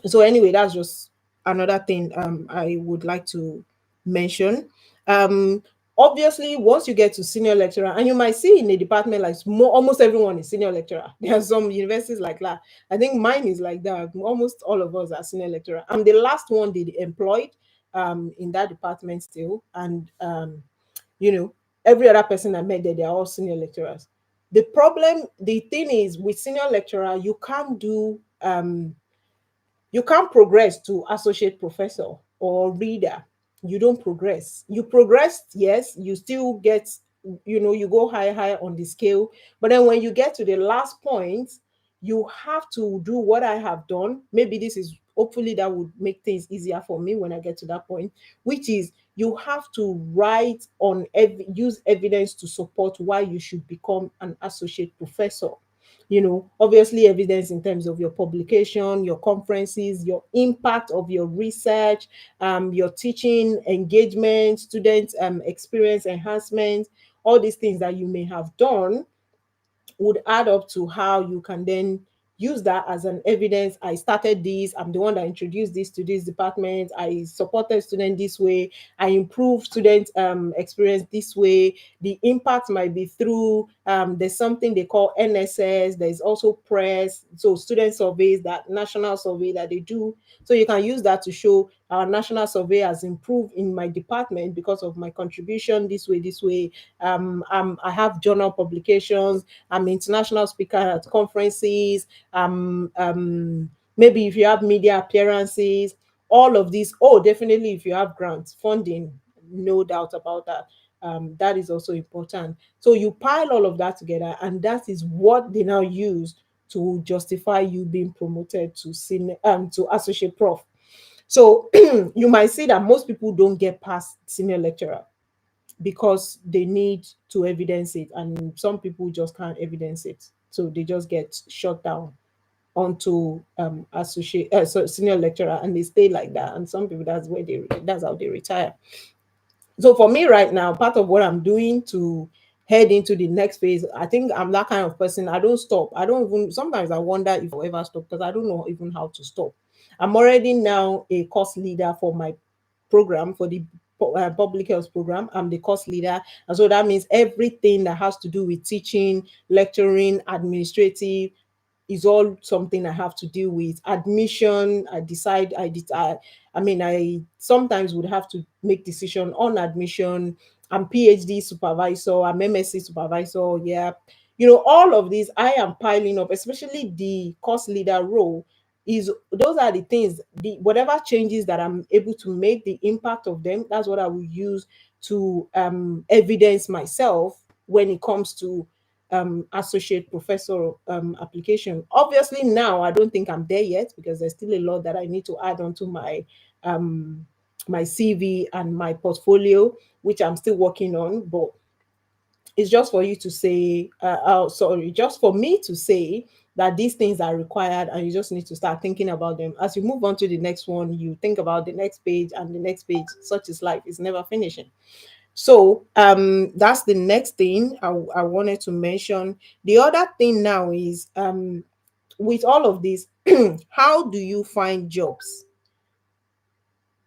So anyway, that's just another thing I would like to mention. Um, Obviously, once you get to senior lecturer, and you might see in a department like almost everyone is senior lecturer. There are some universities like that. I think mine is like that. Almost all of us are senior lecturer. I'm the last one they employed in that department still, and you know, every other person I met there, they're all senior lecturers. The thing is, with senior lecturer, you can't progress to associate professor or reader. You don't progress. You progress, yes, you still get, you go higher on the scale. But then when you get to the last point, you have to do what I have done. Maybe this is, hopefully that would make things easier for me when I get to that point, which is you have to write on, use evidence to support why you should become an associate professor. Obviously evidence in terms of your publication, your conferences, your impact of your research, your teaching engagement, student experience enhancement, all these things that you may have done would add up to how you can then use that as an evidence. I started this, I'm the one that introduced this to this department, I supported student this way, I improved student experience this way. The impact might be through there's something they call NSS, there's also press, so student surveys, that national survey that they do. So you can use that to show our national survey has improved in my department because of my contribution this way. I have journal publications, I'm international speaker at conferences, maybe if you have media appearances, all of these. Oh, definitely if you have grants funding, no doubt about that. That is also important. So you pile all of that together, and that is what they now use to justify you being promoted to to associate prof. So you might see that most people don't get past senior lecturer because they need to evidence it, and some people just can't evidence it, so they just get shut down onto senior lecturer, and they stay like that. And some people, that's how they retire. So for me right now, part of what I'm doing to head into the next phase, I think I'm that kind of person. I don't stop. I don't even, sometimes I wonder if I'll ever stop, because I don't know even how to stop. I'm already now a course leader for my program, for the public health program. I'm the course leader. And so that means everything that has to do with teaching, lecturing, administrative, is all something I have to deal with. Admission, I decide, I mean, I sometimes would have to make decision on admission. I'm PhD supervisor, I'm MSc supervisor, yeah. All of these I am piling up, especially the course leader role. Is those are the things, the whatever changes that I'm able to make, the impact of them, that's what I will use to evidence myself when it comes to associate professor application. Obviously, now I don't think I'm there yet, because there's still a lot that I need to add onto um, my CV and my portfolio, which I'm still working on. But it's just for you to say, sorry, just for me to say that these things are required, and you just need to start thinking about them. As you move on to the next one, you think about the next page and the next page. Such is life, it's never finishing. So that's the next thing I wanted to mention. The other thing now is, with all of this, how do you find jobs?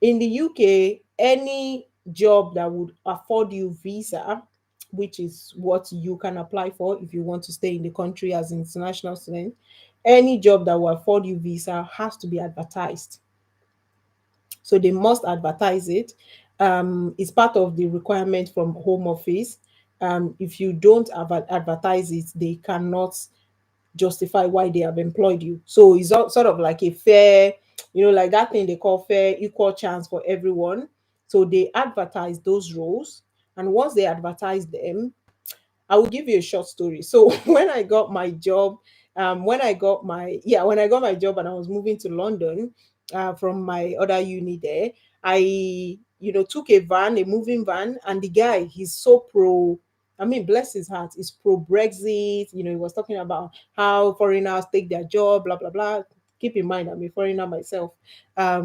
In the UK, any job that would afford you visa, which is what you can apply for if you want to stay in the country as an international student, any job that will afford you visa has to be advertised. So they must advertise it. It's part of the requirement from Home Office. If you don't advertise it, they cannot justify why they have employed you. So it's sort of like a fair, like that thing they call fair, equal chance for everyone. So they advertise those roles. And once they advertise them, I will give you a short story. So when I got my job, when I got my job and I was moving to London from my other uni there, I took a moving van, and the guy, he's so pro. I mean, bless his heart, he's pro Brexit. He was talking about how foreigners take their job, blah blah blah. Keep in mind, I'm a foreigner myself. But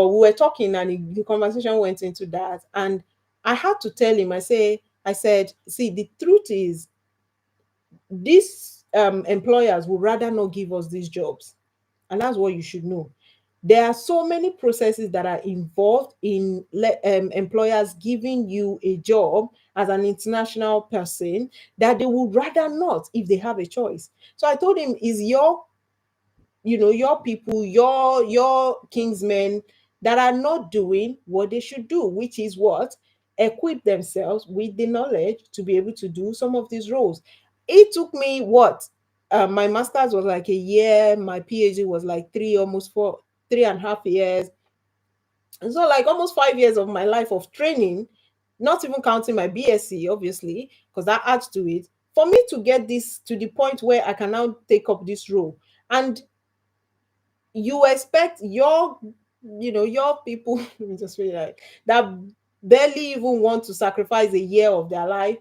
we were talking, and the conversation went into that, and I had to tell him. I said, see, the truth is, these employers would rather not give us these jobs, and that's what you should know. There are so many processes that are involved in employers giving you a job as an international person that they would rather not if they have a choice. So I told him, is your people, your kingsmen that are not doing what they should do, which is what? Equip themselves with the knowledge to be able to do some of these roles. It took me what? My master's was like a year, my PhD was like almost 3.5 years. And so, like, almost 5 years of my life of training, not even counting my BSc, obviously, because that adds to it, for me to get this to the point where I can now take up this role. And you expect your people just feel like that barely even want to sacrifice a year of their life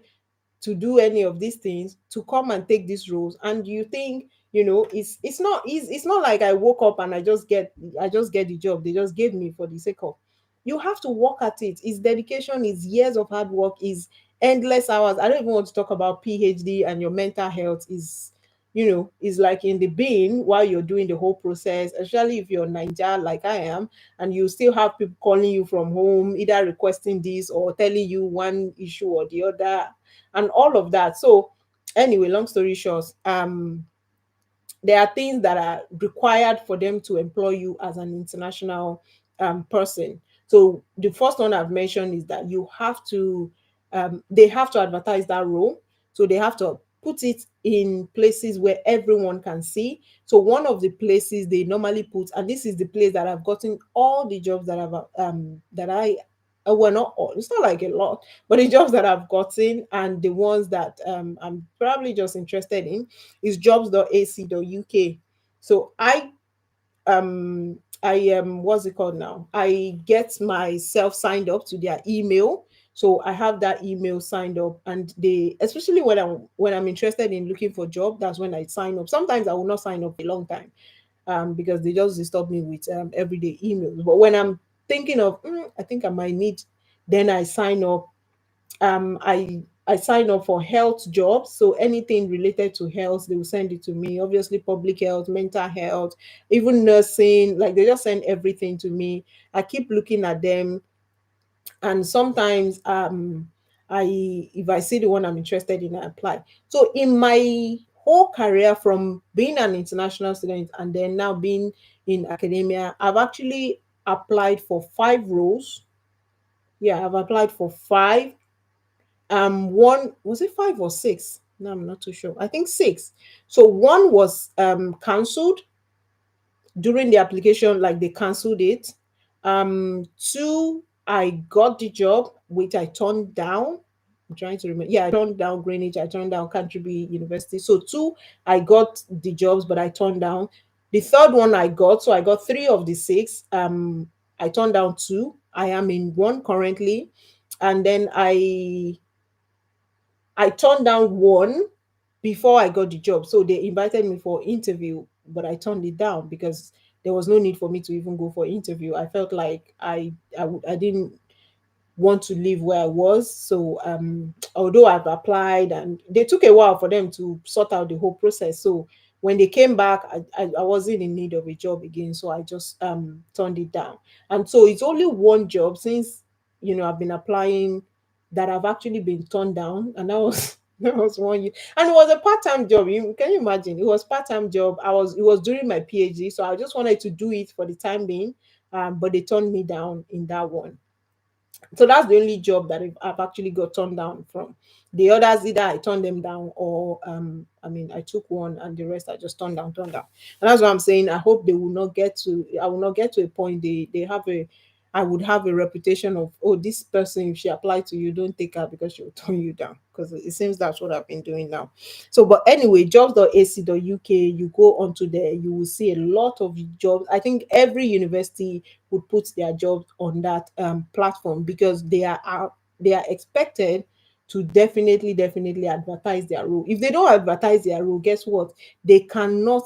to do any of these things to come and take these roles, and you think it's not like I woke up and I just get the job they just gave me for the sake of. You have to work at it. It's dedication, is years of hard work, is endless hours. I don't even want to talk about PhD, and your mental health is like in the bin while you're doing the whole process, especially if you're Niger like I am, and you still have people calling you from home, either requesting this or telling you one issue or the other, and all of that. So anyway, long story short, there are things that are required for them to employ you as an international person. So the first one I've mentioned is that they have to advertise that role. So they have to put it in places where everyone can see. So one of the places they normally put, and this is the place that I've gotten all the jobs that I well, not all, it's not like a lot, but the jobs that I've gotten and the ones that I'm probably just interested in is jobs.ac.uk. So what's it called now? I get myself signed up to their email. So I have that email signed up, and they, especially when I'm interested in looking for job, that's when I sign up. Sometimes I will not sign up a long time because they just disturb me with everyday emails. But when I'm thinking of, I think I might need, then I sign up. I sign up for health jobs. So anything related to health, they will send it to me. Obviously, public health, mental health, even nursing, like they just send everything to me. I keep looking at them, and sometimes I if I see the one I'm interested in, I apply. So in my whole career, from being an international student and then now being in academia, I've actually applied for 5 roles. Yeah, I've applied for 5. One, was it 5 or 6? No, I'm not too sure. I think 6. So one was cancelled during the application, like they cancelled it. Two, I got the job, which I turned down. I'm trying to remember. Yeah, I turned down Greenwich, I turned down Canterbury University. So two, I got the jobs, but I turned down. The third one I got, so I got 3 of the 6. I turned down 2. I am in one currently. And then I turned down one before I got the job. So they invited me for interview, but I turned it down because there was no need for me to even go for interview. I felt like I didn't want to live where I was. So although I've applied, and they took a while for them to sort out the whole process. So when they came back, I wasn't in need of a job again. So I just turned it down. And so it's only one job since I've been applying that I've actually been turned down. And that was that was one year. And it was a part-time job. Can you imagine? It was part-time job. It was during my PhD. So I just wanted to do it for the time being. But they turned me down in that one. So that's the only job that I've actually got turned down from. The others, either I turned them down, or I took one, and the rest I just turned down. And that's what I'm saying. I hope they will not get to I will not get to a point they have a I would have a reputation of, oh, this person, if she applied to you, don't take her because she'll turn you down. Because it seems that's what I've been doing now. So, but anyway, jobs.ac.uk, you go onto there, you will see a lot of jobs. I think every university would put their jobs on that platform, because they are expected to definitely advertise their role. If they don't advertise their role, guess what? They cannot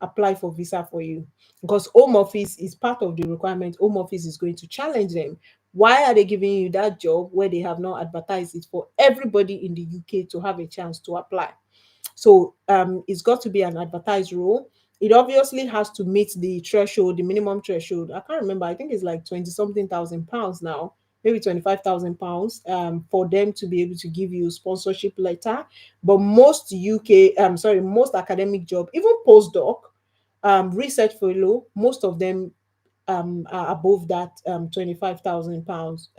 apply for visa for you, because home office is part of the requirement. Home office is going to challenge them. Why are they giving you that job where they have not advertised it for everybody in the UK to have a chance to apply? So it's got to be an advertised role. it obviously has to meet the threshold, the minimum threshold. I can't remember. I think it's like 20 something thousand pounds now, maybe 25,000 pounds, for them to be able to give you sponsorship letter. But most most academic job, even postdoc, research fellow, most of them are above that 25,000 pounds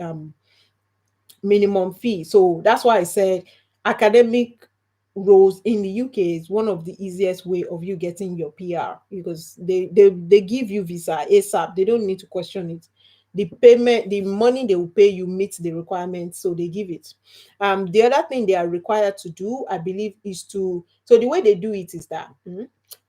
minimum fee. So that's why I said academic roles in the UK is one of the easiest way of you getting your PR, because they give you visa ASAP. They don't need to question it. The payment, the money they will pay you meets the requirements, so they give it. The other thing they are required to do, I believe, is to, so the way they do it is that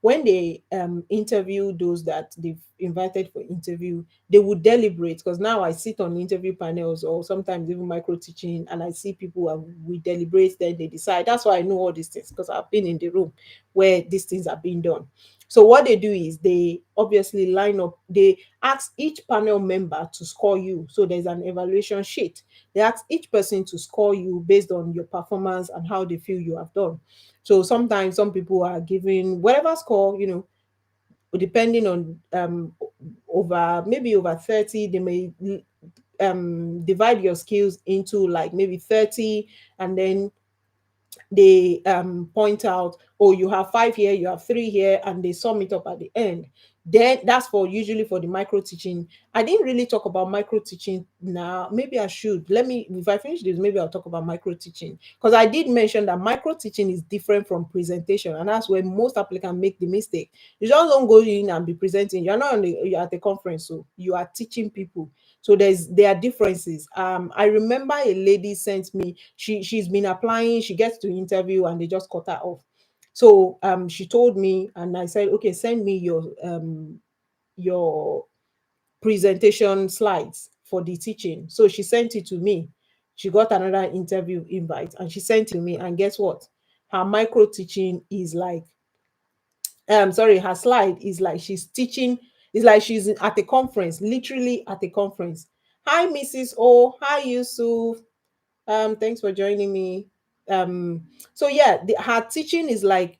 when they interview those that they've invited for interview, they would deliberate, because now I sit on interview panels or sometimes even micro teaching, and I see people and we deliberate, then they decide. That's why I know all these things, because I've been in the room where these things are being done. So what they do is they obviously line up, they ask each panel member to score you. So there's an evaluation sheet. They ask each person to score you based on your performance and how they feel you have done. So sometimes some people are giving whatever score, depending on over, maybe over 30, they may divide your skills into like maybe 30, and then they point out, oh, you have 5 here, you have 3 here, and they sum it up at the end. Then that's for usually for the micro teaching. I didn't really talk about micro teaching now. Maybe I should. Let me, if I finish this, maybe I'll talk about micro teaching, because I did mention that micro teaching is different from presentation, and that's where most applicants make the mistake. You just don't go in and be presenting. You're not on the, you're at the conference, so you are teaching people. So there are differences. I remember a lady sent me, she's been applying, she gets to interview and they just cut her off. So she told me, and I said, okay, send me your presentation slides for the teaching. So she sent it to me. She got another interview invite and she sent it to me. And guess what? Her micro teaching is like, sorry, her slide is like she's teaching, it's like she's at a conference, literally at a conference. Hi, Mrs. O. Hi, Yusuf. Thanks for joining me. So yeah, her teaching is like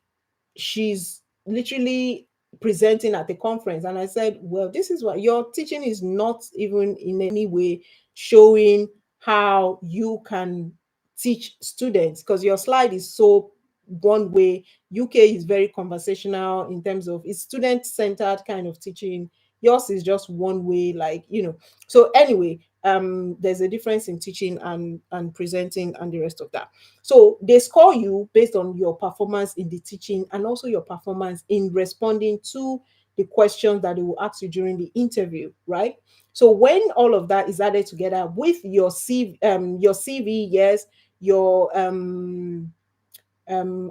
she's literally presenting at the conference. And I said, well, this is what your teaching is not even in any way showing how you can teach students, because your slide is so one way. UK is very conversational in terms of it's student centered kind of teaching. Yours is just one way, like, so anyway, there's a difference in teaching and presenting and the rest of that. So they score you based on your performance in the teaching and also your performance in responding to the questions that they will ask you during the interview, right? So when all of that is added together with your CV, yes, your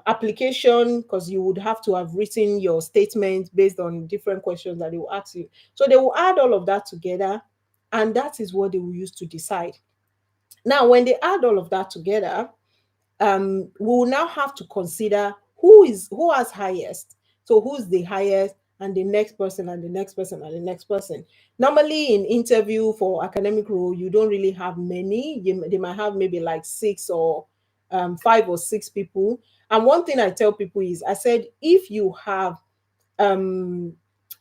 application, because you would have to have written your statement based on different questions that they will ask you. So they will add all of that together, and that is what they will use to decide. Now, when they add all of that together, we will now have to consider who has highest. So who's the highest, and the next person, and the next person, and the next person. Normally in interview for academic role, you don't really have many. They might have maybe like 6 or 5 or 6 people. And one thing I tell people is, I said, um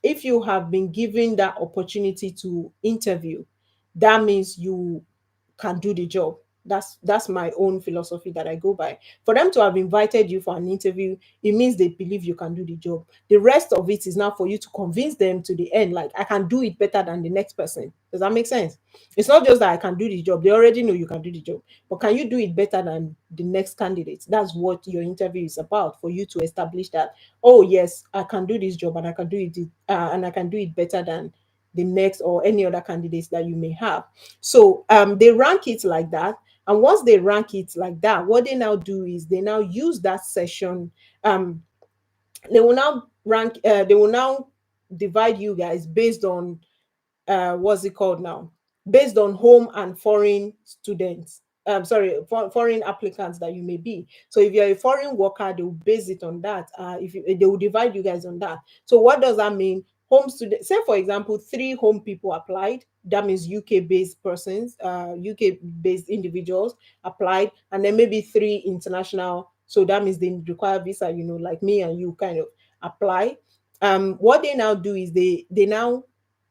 if you have been given that opportunity to interview, that means you can do the job. That's my own philosophy that I go by. For them to have invited you for an interview, it means they believe you can do the job. The rest of it is now for you to convince them to the end, like, I can do it better than the next person. Does that make sense? It's not just that I can do the job. They already know you can do the job, but can you do it better than the next candidate? That's what your interview is about, for you to establish that, oh yes, I can do this job, and I can do it, and I can do it better than the next or any other candidates that you may have. So they rank it like that. And once they rank it like that, what they now do is they now use that session. They will now they will now divide you guys based on what's it called now? Based on home and foreign students. Sorry, foreign applicants that you may be. So if you're a foreign worker, they will base it on that. They will divide you guys on that. So what does that mean? Home student, say for example, 3 home people applied. That means UK-based persons, UK-based individuals applied, and then maybe 3 international. So that means they require visa. Like me and you kind of apply. What they now do is they now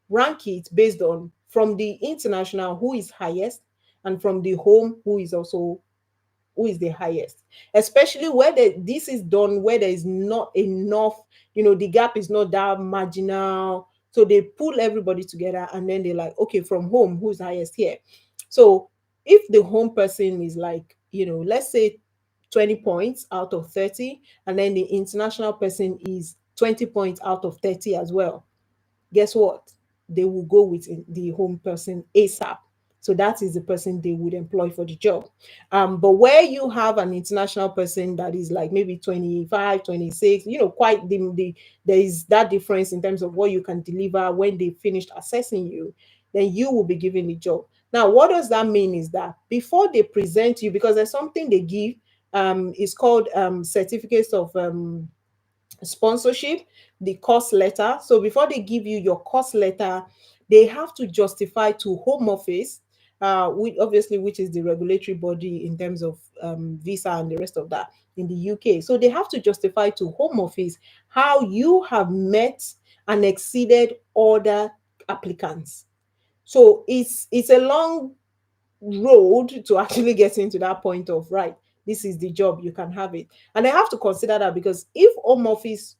rank it based on from the international who is highest, and from the home who is the highest, especially where this is done where there is not enough, the gap is not that marginal. So they pull everybody together and then they're like, okay, from home, who's highest here? So if the home person is like, let's say 20 points out of 30, and then the international person is 20 points out of 30 as well, guess what? They will go with the home person ASAP. So that is the person they would employ for the job. But where you have an international person that is like maybe 25, 26, quite there is that difference in terms of what you can deliver when they finished assessing you, then you will be given the job. Now, what does that mean is that before they present you, because there's something they give, it's called certificates of sponsorship, the cost letter. So before they give you your cost letter, they have to justify to Home Office, which is the regulatory body in terms of visa and the rest of that in the UK. So they have to justify to Home Office how you have met and exceeded other applicants. So it's a long road to actually get into that point of, right, this is the job, you can have it. And I have to consider that, because if Home Office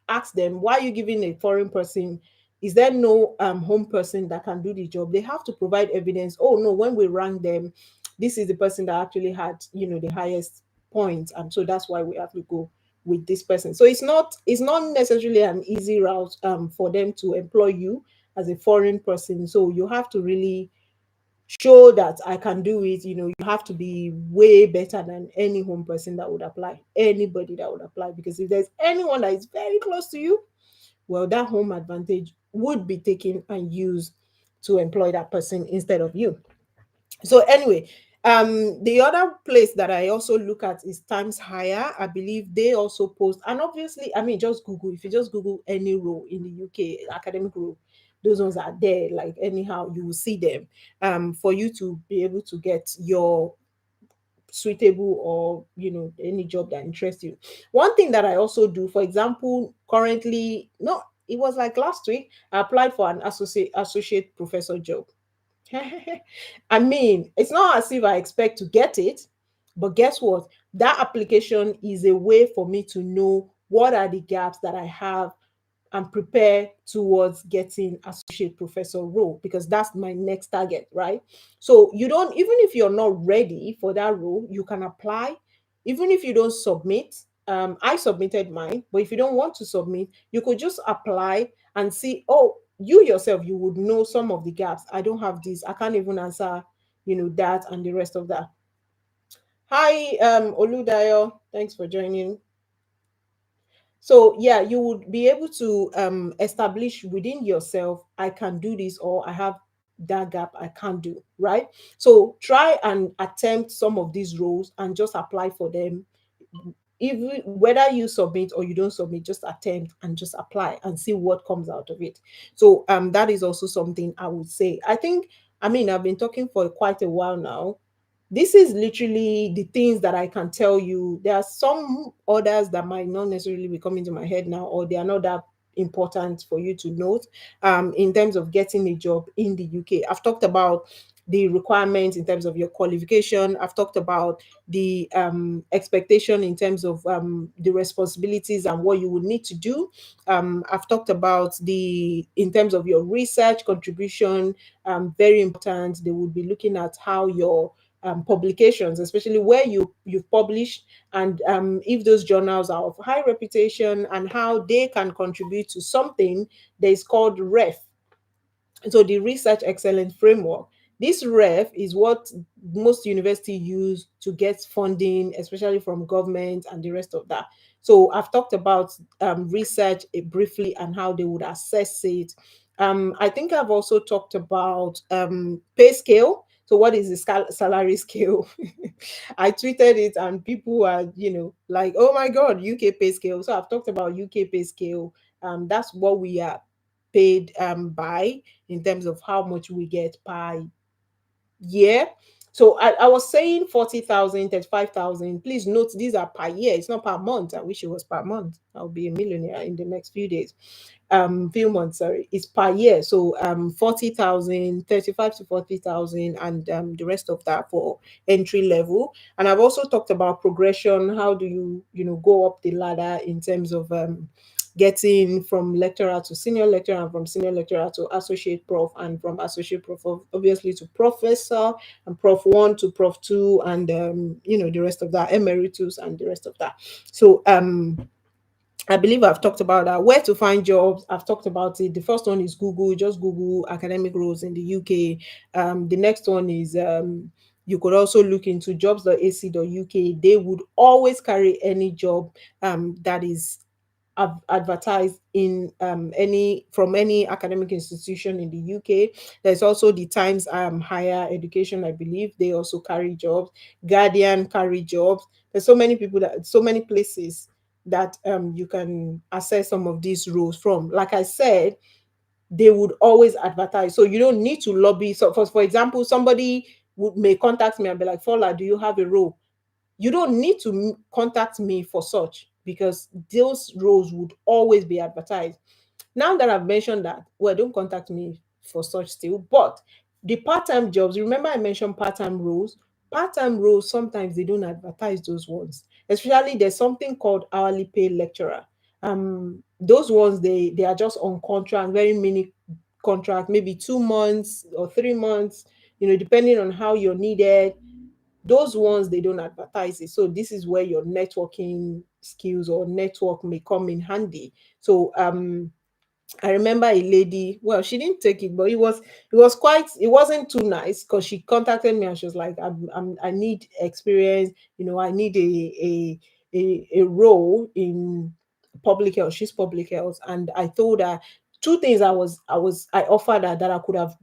ask them, why are you giving a foreign person, is there no home person that can do the job? They have to provide evidence. Oh no, when we rank them, this is the person that actually had the highest points, and so that's why we have to go with this person. So it's not necessarily an easy route for them to employ you as a foreign person. So you have to really show that I can do it. You have to be way better than any home person that would apply, anybody that would apply, because if there's anyone that is very close to you, well, that home advantage would be taken and used to employ that person instead of you. So anyway, the other place that I also look at is Times Higher. I believe they also post, and obviously, I mean, just Google. If you just Google any role in the UK, academic role, those ones are there. Like anyhow, you will see them. For you to be able to get your suitable, or any job that interests you. One thing that I also do, for example, currently, no, it was like last week, I applied for an associate professor job. I mean, it's not as if I expect to get it, but guess what? That application is a way for me to know what are the gaps that I have and prepare towards getting associate professor role, because that's my next target, right? So you don't, even if you're not ready for that role, you can apply. Even if you don't submit, I submitted mine, but if you don't want to submit, you could just apply and see. Oh, you yourself, you would know some of the gaps. I don't have this, I can't even answer that and the rest of that. Hi, Oludayo, thanks for joining. So yeah, you would be able to establish within yourself, I can do this, or I have that gap I can't do, right? So try and attempt some of these roles and just apply for them. Even whether you submit or you don't submit, just attempt and just apply and see what comes out of it. So that is also something I would say. I think, I mean, I've been talking for quite a while now. This is literally the things that I can tell you. There are some others that might not necessarily be coming to my head now, or they are not that important for you to note in terms of getting a job in the UK. I've talked about the requirements in terms of your qualification. I've talked about the expectation in terms of the responsibilities and what you would need to do. I've talked about the in terms of your research contribution. Very important. They would be looking at how your publications, especially where you've published, and if those journals are of high reputation, and how they can contribute to something that is called REF. So the Research Excellence Framework. This REF is what most universities use to get funding, especially from government and the rest of that. So I've talked about research briefly and how they would assess it. I think I've also talked about pay scale. So what is the salary scale? I tweeted it and people are, like, oh my God, UK pay scale. So I've talked about UK pay scale. That's what we are paid by, in terms of how much we get per year. So I was saying 40,000, 35,000. Please note these are per year. It's not per month. I wish it was per month. I'll be a millionaire in the next few days. Few months, sorry. It's per year. So 40,000, 35 to 40,000, and the rest of that for entry level. And I've also talked about progression. How do you, go up the ladder in terms of getting from lecturer to senior lecturer, and from senior lecturer to associate prof, and from associate prof obviously to professor, and prof 1 to prof 2, and the rest of that, emeritus, and the rest of that. So I believe I've talked about that. Where to find jobs, I've talked about it. The first one is Google. Just Google academic roles in the UK. The next one is you could also look into jobs.ac.uk. They would always carry any job that is advertised in any from any academic institution in the UK. There's also the Times Higher Education, I believe. They also carry jobs. Guardian carry jobs. There's so many people, that so many places that you can access some of these roles from. Like I said, they would always advertise. So you don't need to lobby. So for example, somebody may contact me and be like, Fola, do you have a role? You don't need to contact me for such, because those roles would always be advertised. Now that I've mentioned that, well, don't contact me for such still. But the part-time jobs, remember I mentioned part-time roles. Part-time roles, sometimes they don't advertise those ones. Especially there's something called hourly pay lecturer. Those ones, they are just on contract, very mini contract, maybe 2 months or 3 months, depending on how you're needed. Those ones, they don't advertise it. So this is where your networking skills or network may come in handy. So I remember a lady, well, she didn't take it, but it wasn't too nice, because she contacted me and she was like, I need experience, I need a role in public health. She's public health. And I told her two things. I offered her that I could have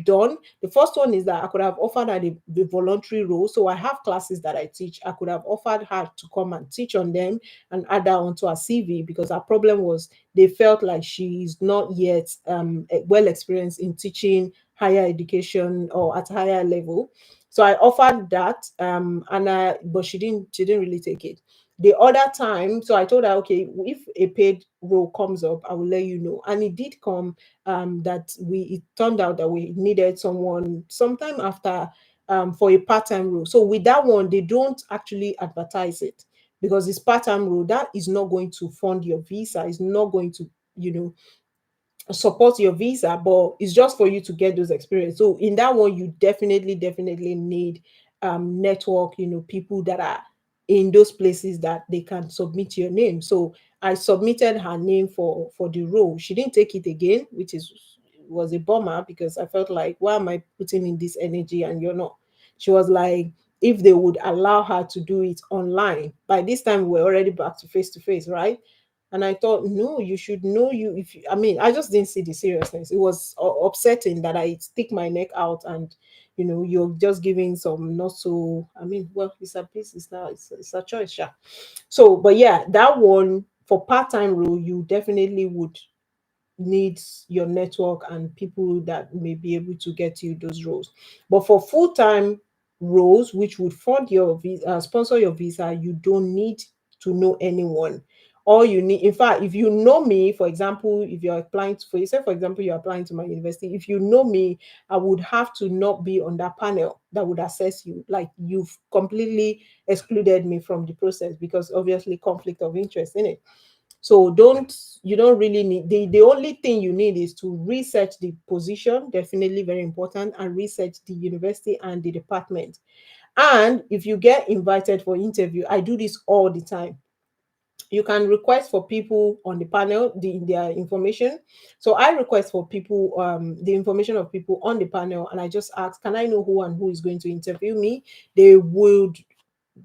done. The first one is that I could have offered her the voluntary role. So I have classes that I teach. I could have offered her to come and teach on them and add that onto her CV, because her problem was they felt like she's not yet well experienced in teaching higher education or at higher level. So I offered that, but she didn't really take it. The other time, so I told her, okay, if a paid role comes up, I will let you know. And it did come. It turned out that we needed someone sometime after, for a part-time role. So with that one, they don't actually advertise it, because it's part-time role. That is not going to fund your visa. It's not going to, you know, support your visa, but it's just for you to get those experience. So in that one, you definitely need network, people that are in those places that they can submit your name. So I submitted her name for the role. She didn't take it again, which was a bummer, because I felt like, why am I putting in this energy and you're not? She was like, if they would allow her to do it online. By this time we're already back to face, right? And I thought, no, you should know. I mean, I just didn't see the seriousness. It was upsetting that I stick my neck out, and you're just giving some not so. I mean, well, it's a piece. It's a choice, yeah. So, but yeah, that one for part-time role, you definitely would needs your network and people that may be able to get you those roles. But for full-time roles, which would fund your visa, sponsor your visa, you don't need to know anyone. All you need, in fact, if you know me, for example, if you're applying for yourself, for example, you're applying to my university, if you know me, I would have to not be on that panel that would assess you. Like, you've completely excluded me from the process, because obviously conflict of interest in it. So you don't really need, the only thing you need is to research the position, definitely very important, and research the university and the department. And if you get invited for interview, I do this all the time. You can request for people on the panel their information. So I request for people the information of people on the panel, and I just ask, can I know who and who is going to interview me? They would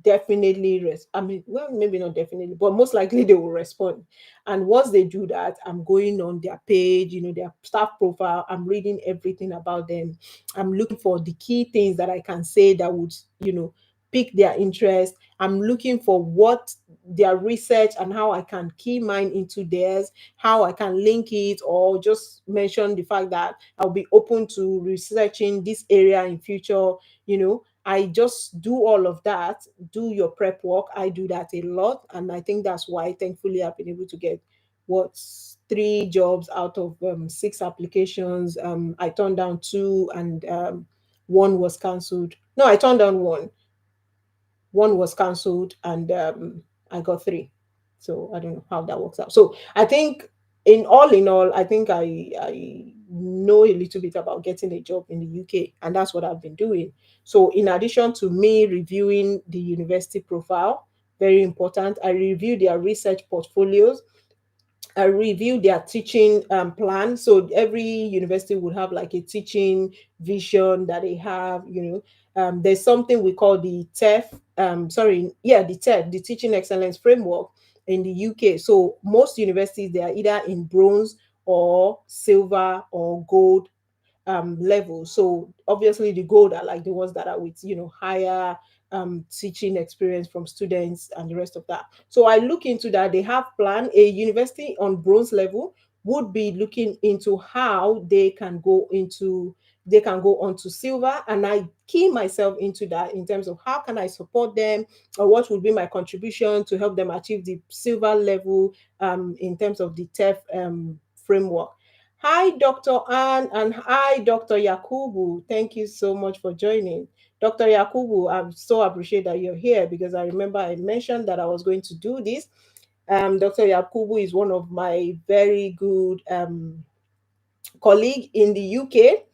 definitely I mean, well, maybe not definitely, but most likely they will respond. And once they do that, I'm going on their page, their staff profile. I'm reading everything about them. I'm looking for the key things that I can say that would, pique their interest. I'm looking for what their research and how I can key mine into theirs, how I can link it, or just mention the fact that I'll be open to researching this area in future. I just do all of that, do your prep work. I do that a lot. And I think that's why, thankfully, I've been able to get what, three jobs out of six applications. I turned down two, and one was cancelled. No, I turned down one. One was cancelled, and I got three. So I don't know how that works out. So I think, in all, I think I know a little bit about getting a job in the UK, and that's what I've been doing. So in addition to me reviewing the university profile, very important, I review their research portfolios. I review their teaching plan. So every university would have like a teaching vision that they have. There's something we call the the TEF, the Teaching Excellence Framework in the UK. So most universities, they are either in bronze or silver or gold level. So obviously the gold are like the ones that are with higher teaching experience from students and the rest of that. So I look into that. They have plan. A university on bronze level would be looking into how they can go on to silver, and I key myself into that in terms of how can I support them, or what would be my contribution to help them achieve the silver level in terms of the TEF framework. Hi, Dr. Ann, and hi, Dr. Yakubu. Thank you so much for joining. Dr. Yakubu, I so appreciate that you're here, because I remember I mentioned that I was going to do this. Dr. Yakubu is one of my very good colleague in the UK,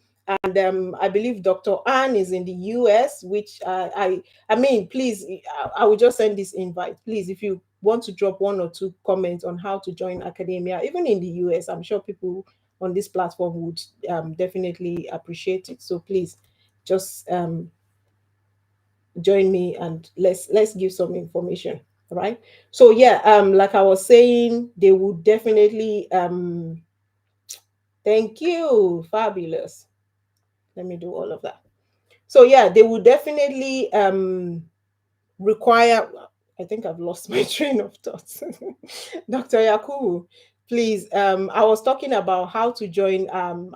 and I believe Dr. Ann is in the US, which I mean, please, I will just send this invite. Please, if you want to drop one or two comments on how to join academia, even in the US, I'm sure people on this platform would definitely appreciate it. So please, just join me, and let's give some information. Right. So yeah, like I was saying, they would definitely thank you. Fabulous. Let me do all of that. So yeah, they will definitely require. I think I've lost my train of thought. Dr. Yakubu, please. I was talking about how to join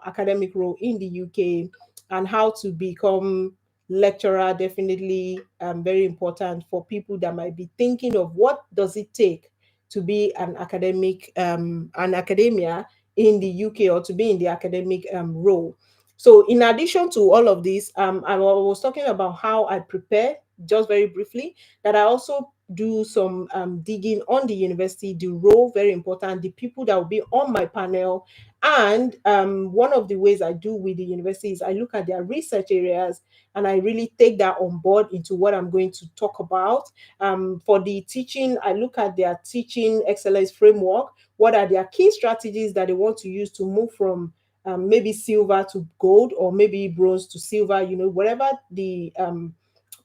academic role in the UK, and how to become lecturer. Definitely very important for people that might be thinking of what does it take to be an academia in the UK, or to be in the academic role. So in addition to all of this, I was talking about how I prepare, just very briefly, that I also do some digging on the university, the role, very important, the people that will be on my panel. And one of the ways I do with the university is I look at their research areas, and I really take that on board into what I'm going to talk about. For the teaching, I look at their teaching excellence framework. What are their key strategies that they want to use to move from maybe silver to gold, or maybe bronze to silver, whatever the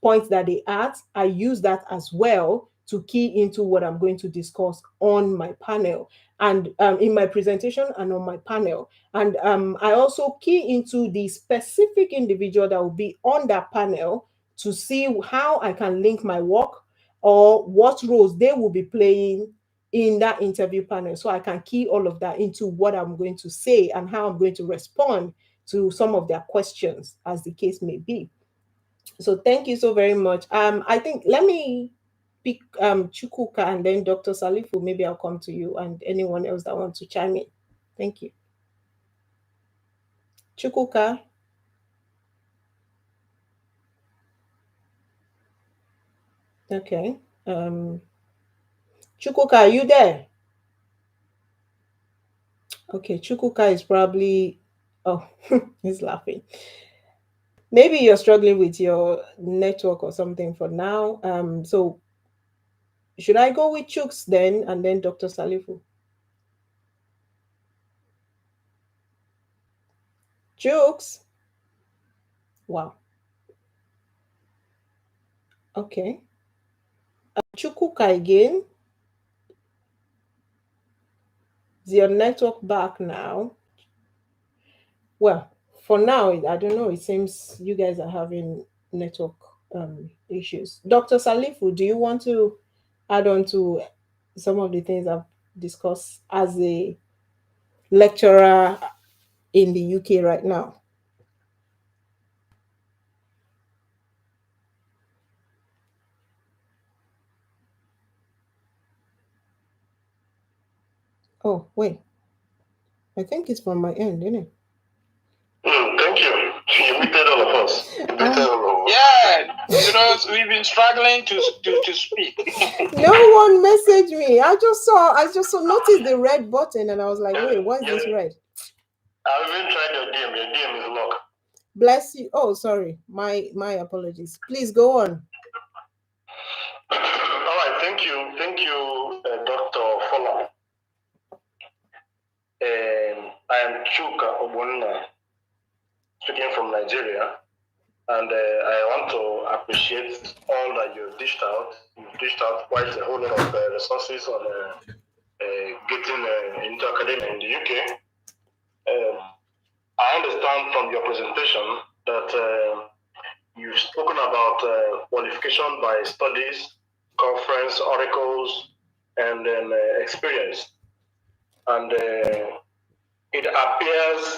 points that they add, I use that as well to key into what I'm going to discuss on my panel, and in my presentation and on my panel. And I also key into the specific individual that will be on that panel, to see how I can link my work, or what roles they will be playing in that interview panel. So I can key all of that into what I'm going to say, and how I'm going to respond to some of their questions, as the case may be. So thank you so very much. I think, let me pick Chukuka, and then Dr. Salifu. Maybe I'll come to you, and anyone else that wants to chime in. Thank you. Chukuka. Okay. Chukuka, are you there? Okay, Chukuka is probably, oh, he's laughing. Maybe you're struggling with your network or something for now. So should I go with Chuks then, and then Dr. Salifu? Chuks? Wow. Okay. Chukuka again. Is your network back now? Well, for now, I don't know. It seems you guys are having network issues. Dr. Salifu, do you want to add on to some of the things I've discussed as a lecturer in the UK right now? Oh, wait. I think it's from my end, isn't it? Thank you. You muted all of us. Yeah, we've been struggling to speak. No one messaged me. I just saw noticed the red button and I was like, wait, what's this red? I've even tried your DM. Your DM is locked. Bless you. Oh, sorry. My apologies. Please go on. All right, thank you, Dr. Fola. I am Chuka Obonna, speaking from Nigeria, and I want to appreciate all that you've dished out. You've dished out quite a whole lot of resources on getting into academia in the UK. I understand from your presentation that you've spoken about qualification by studies, conference, articles, and then experience. And it appears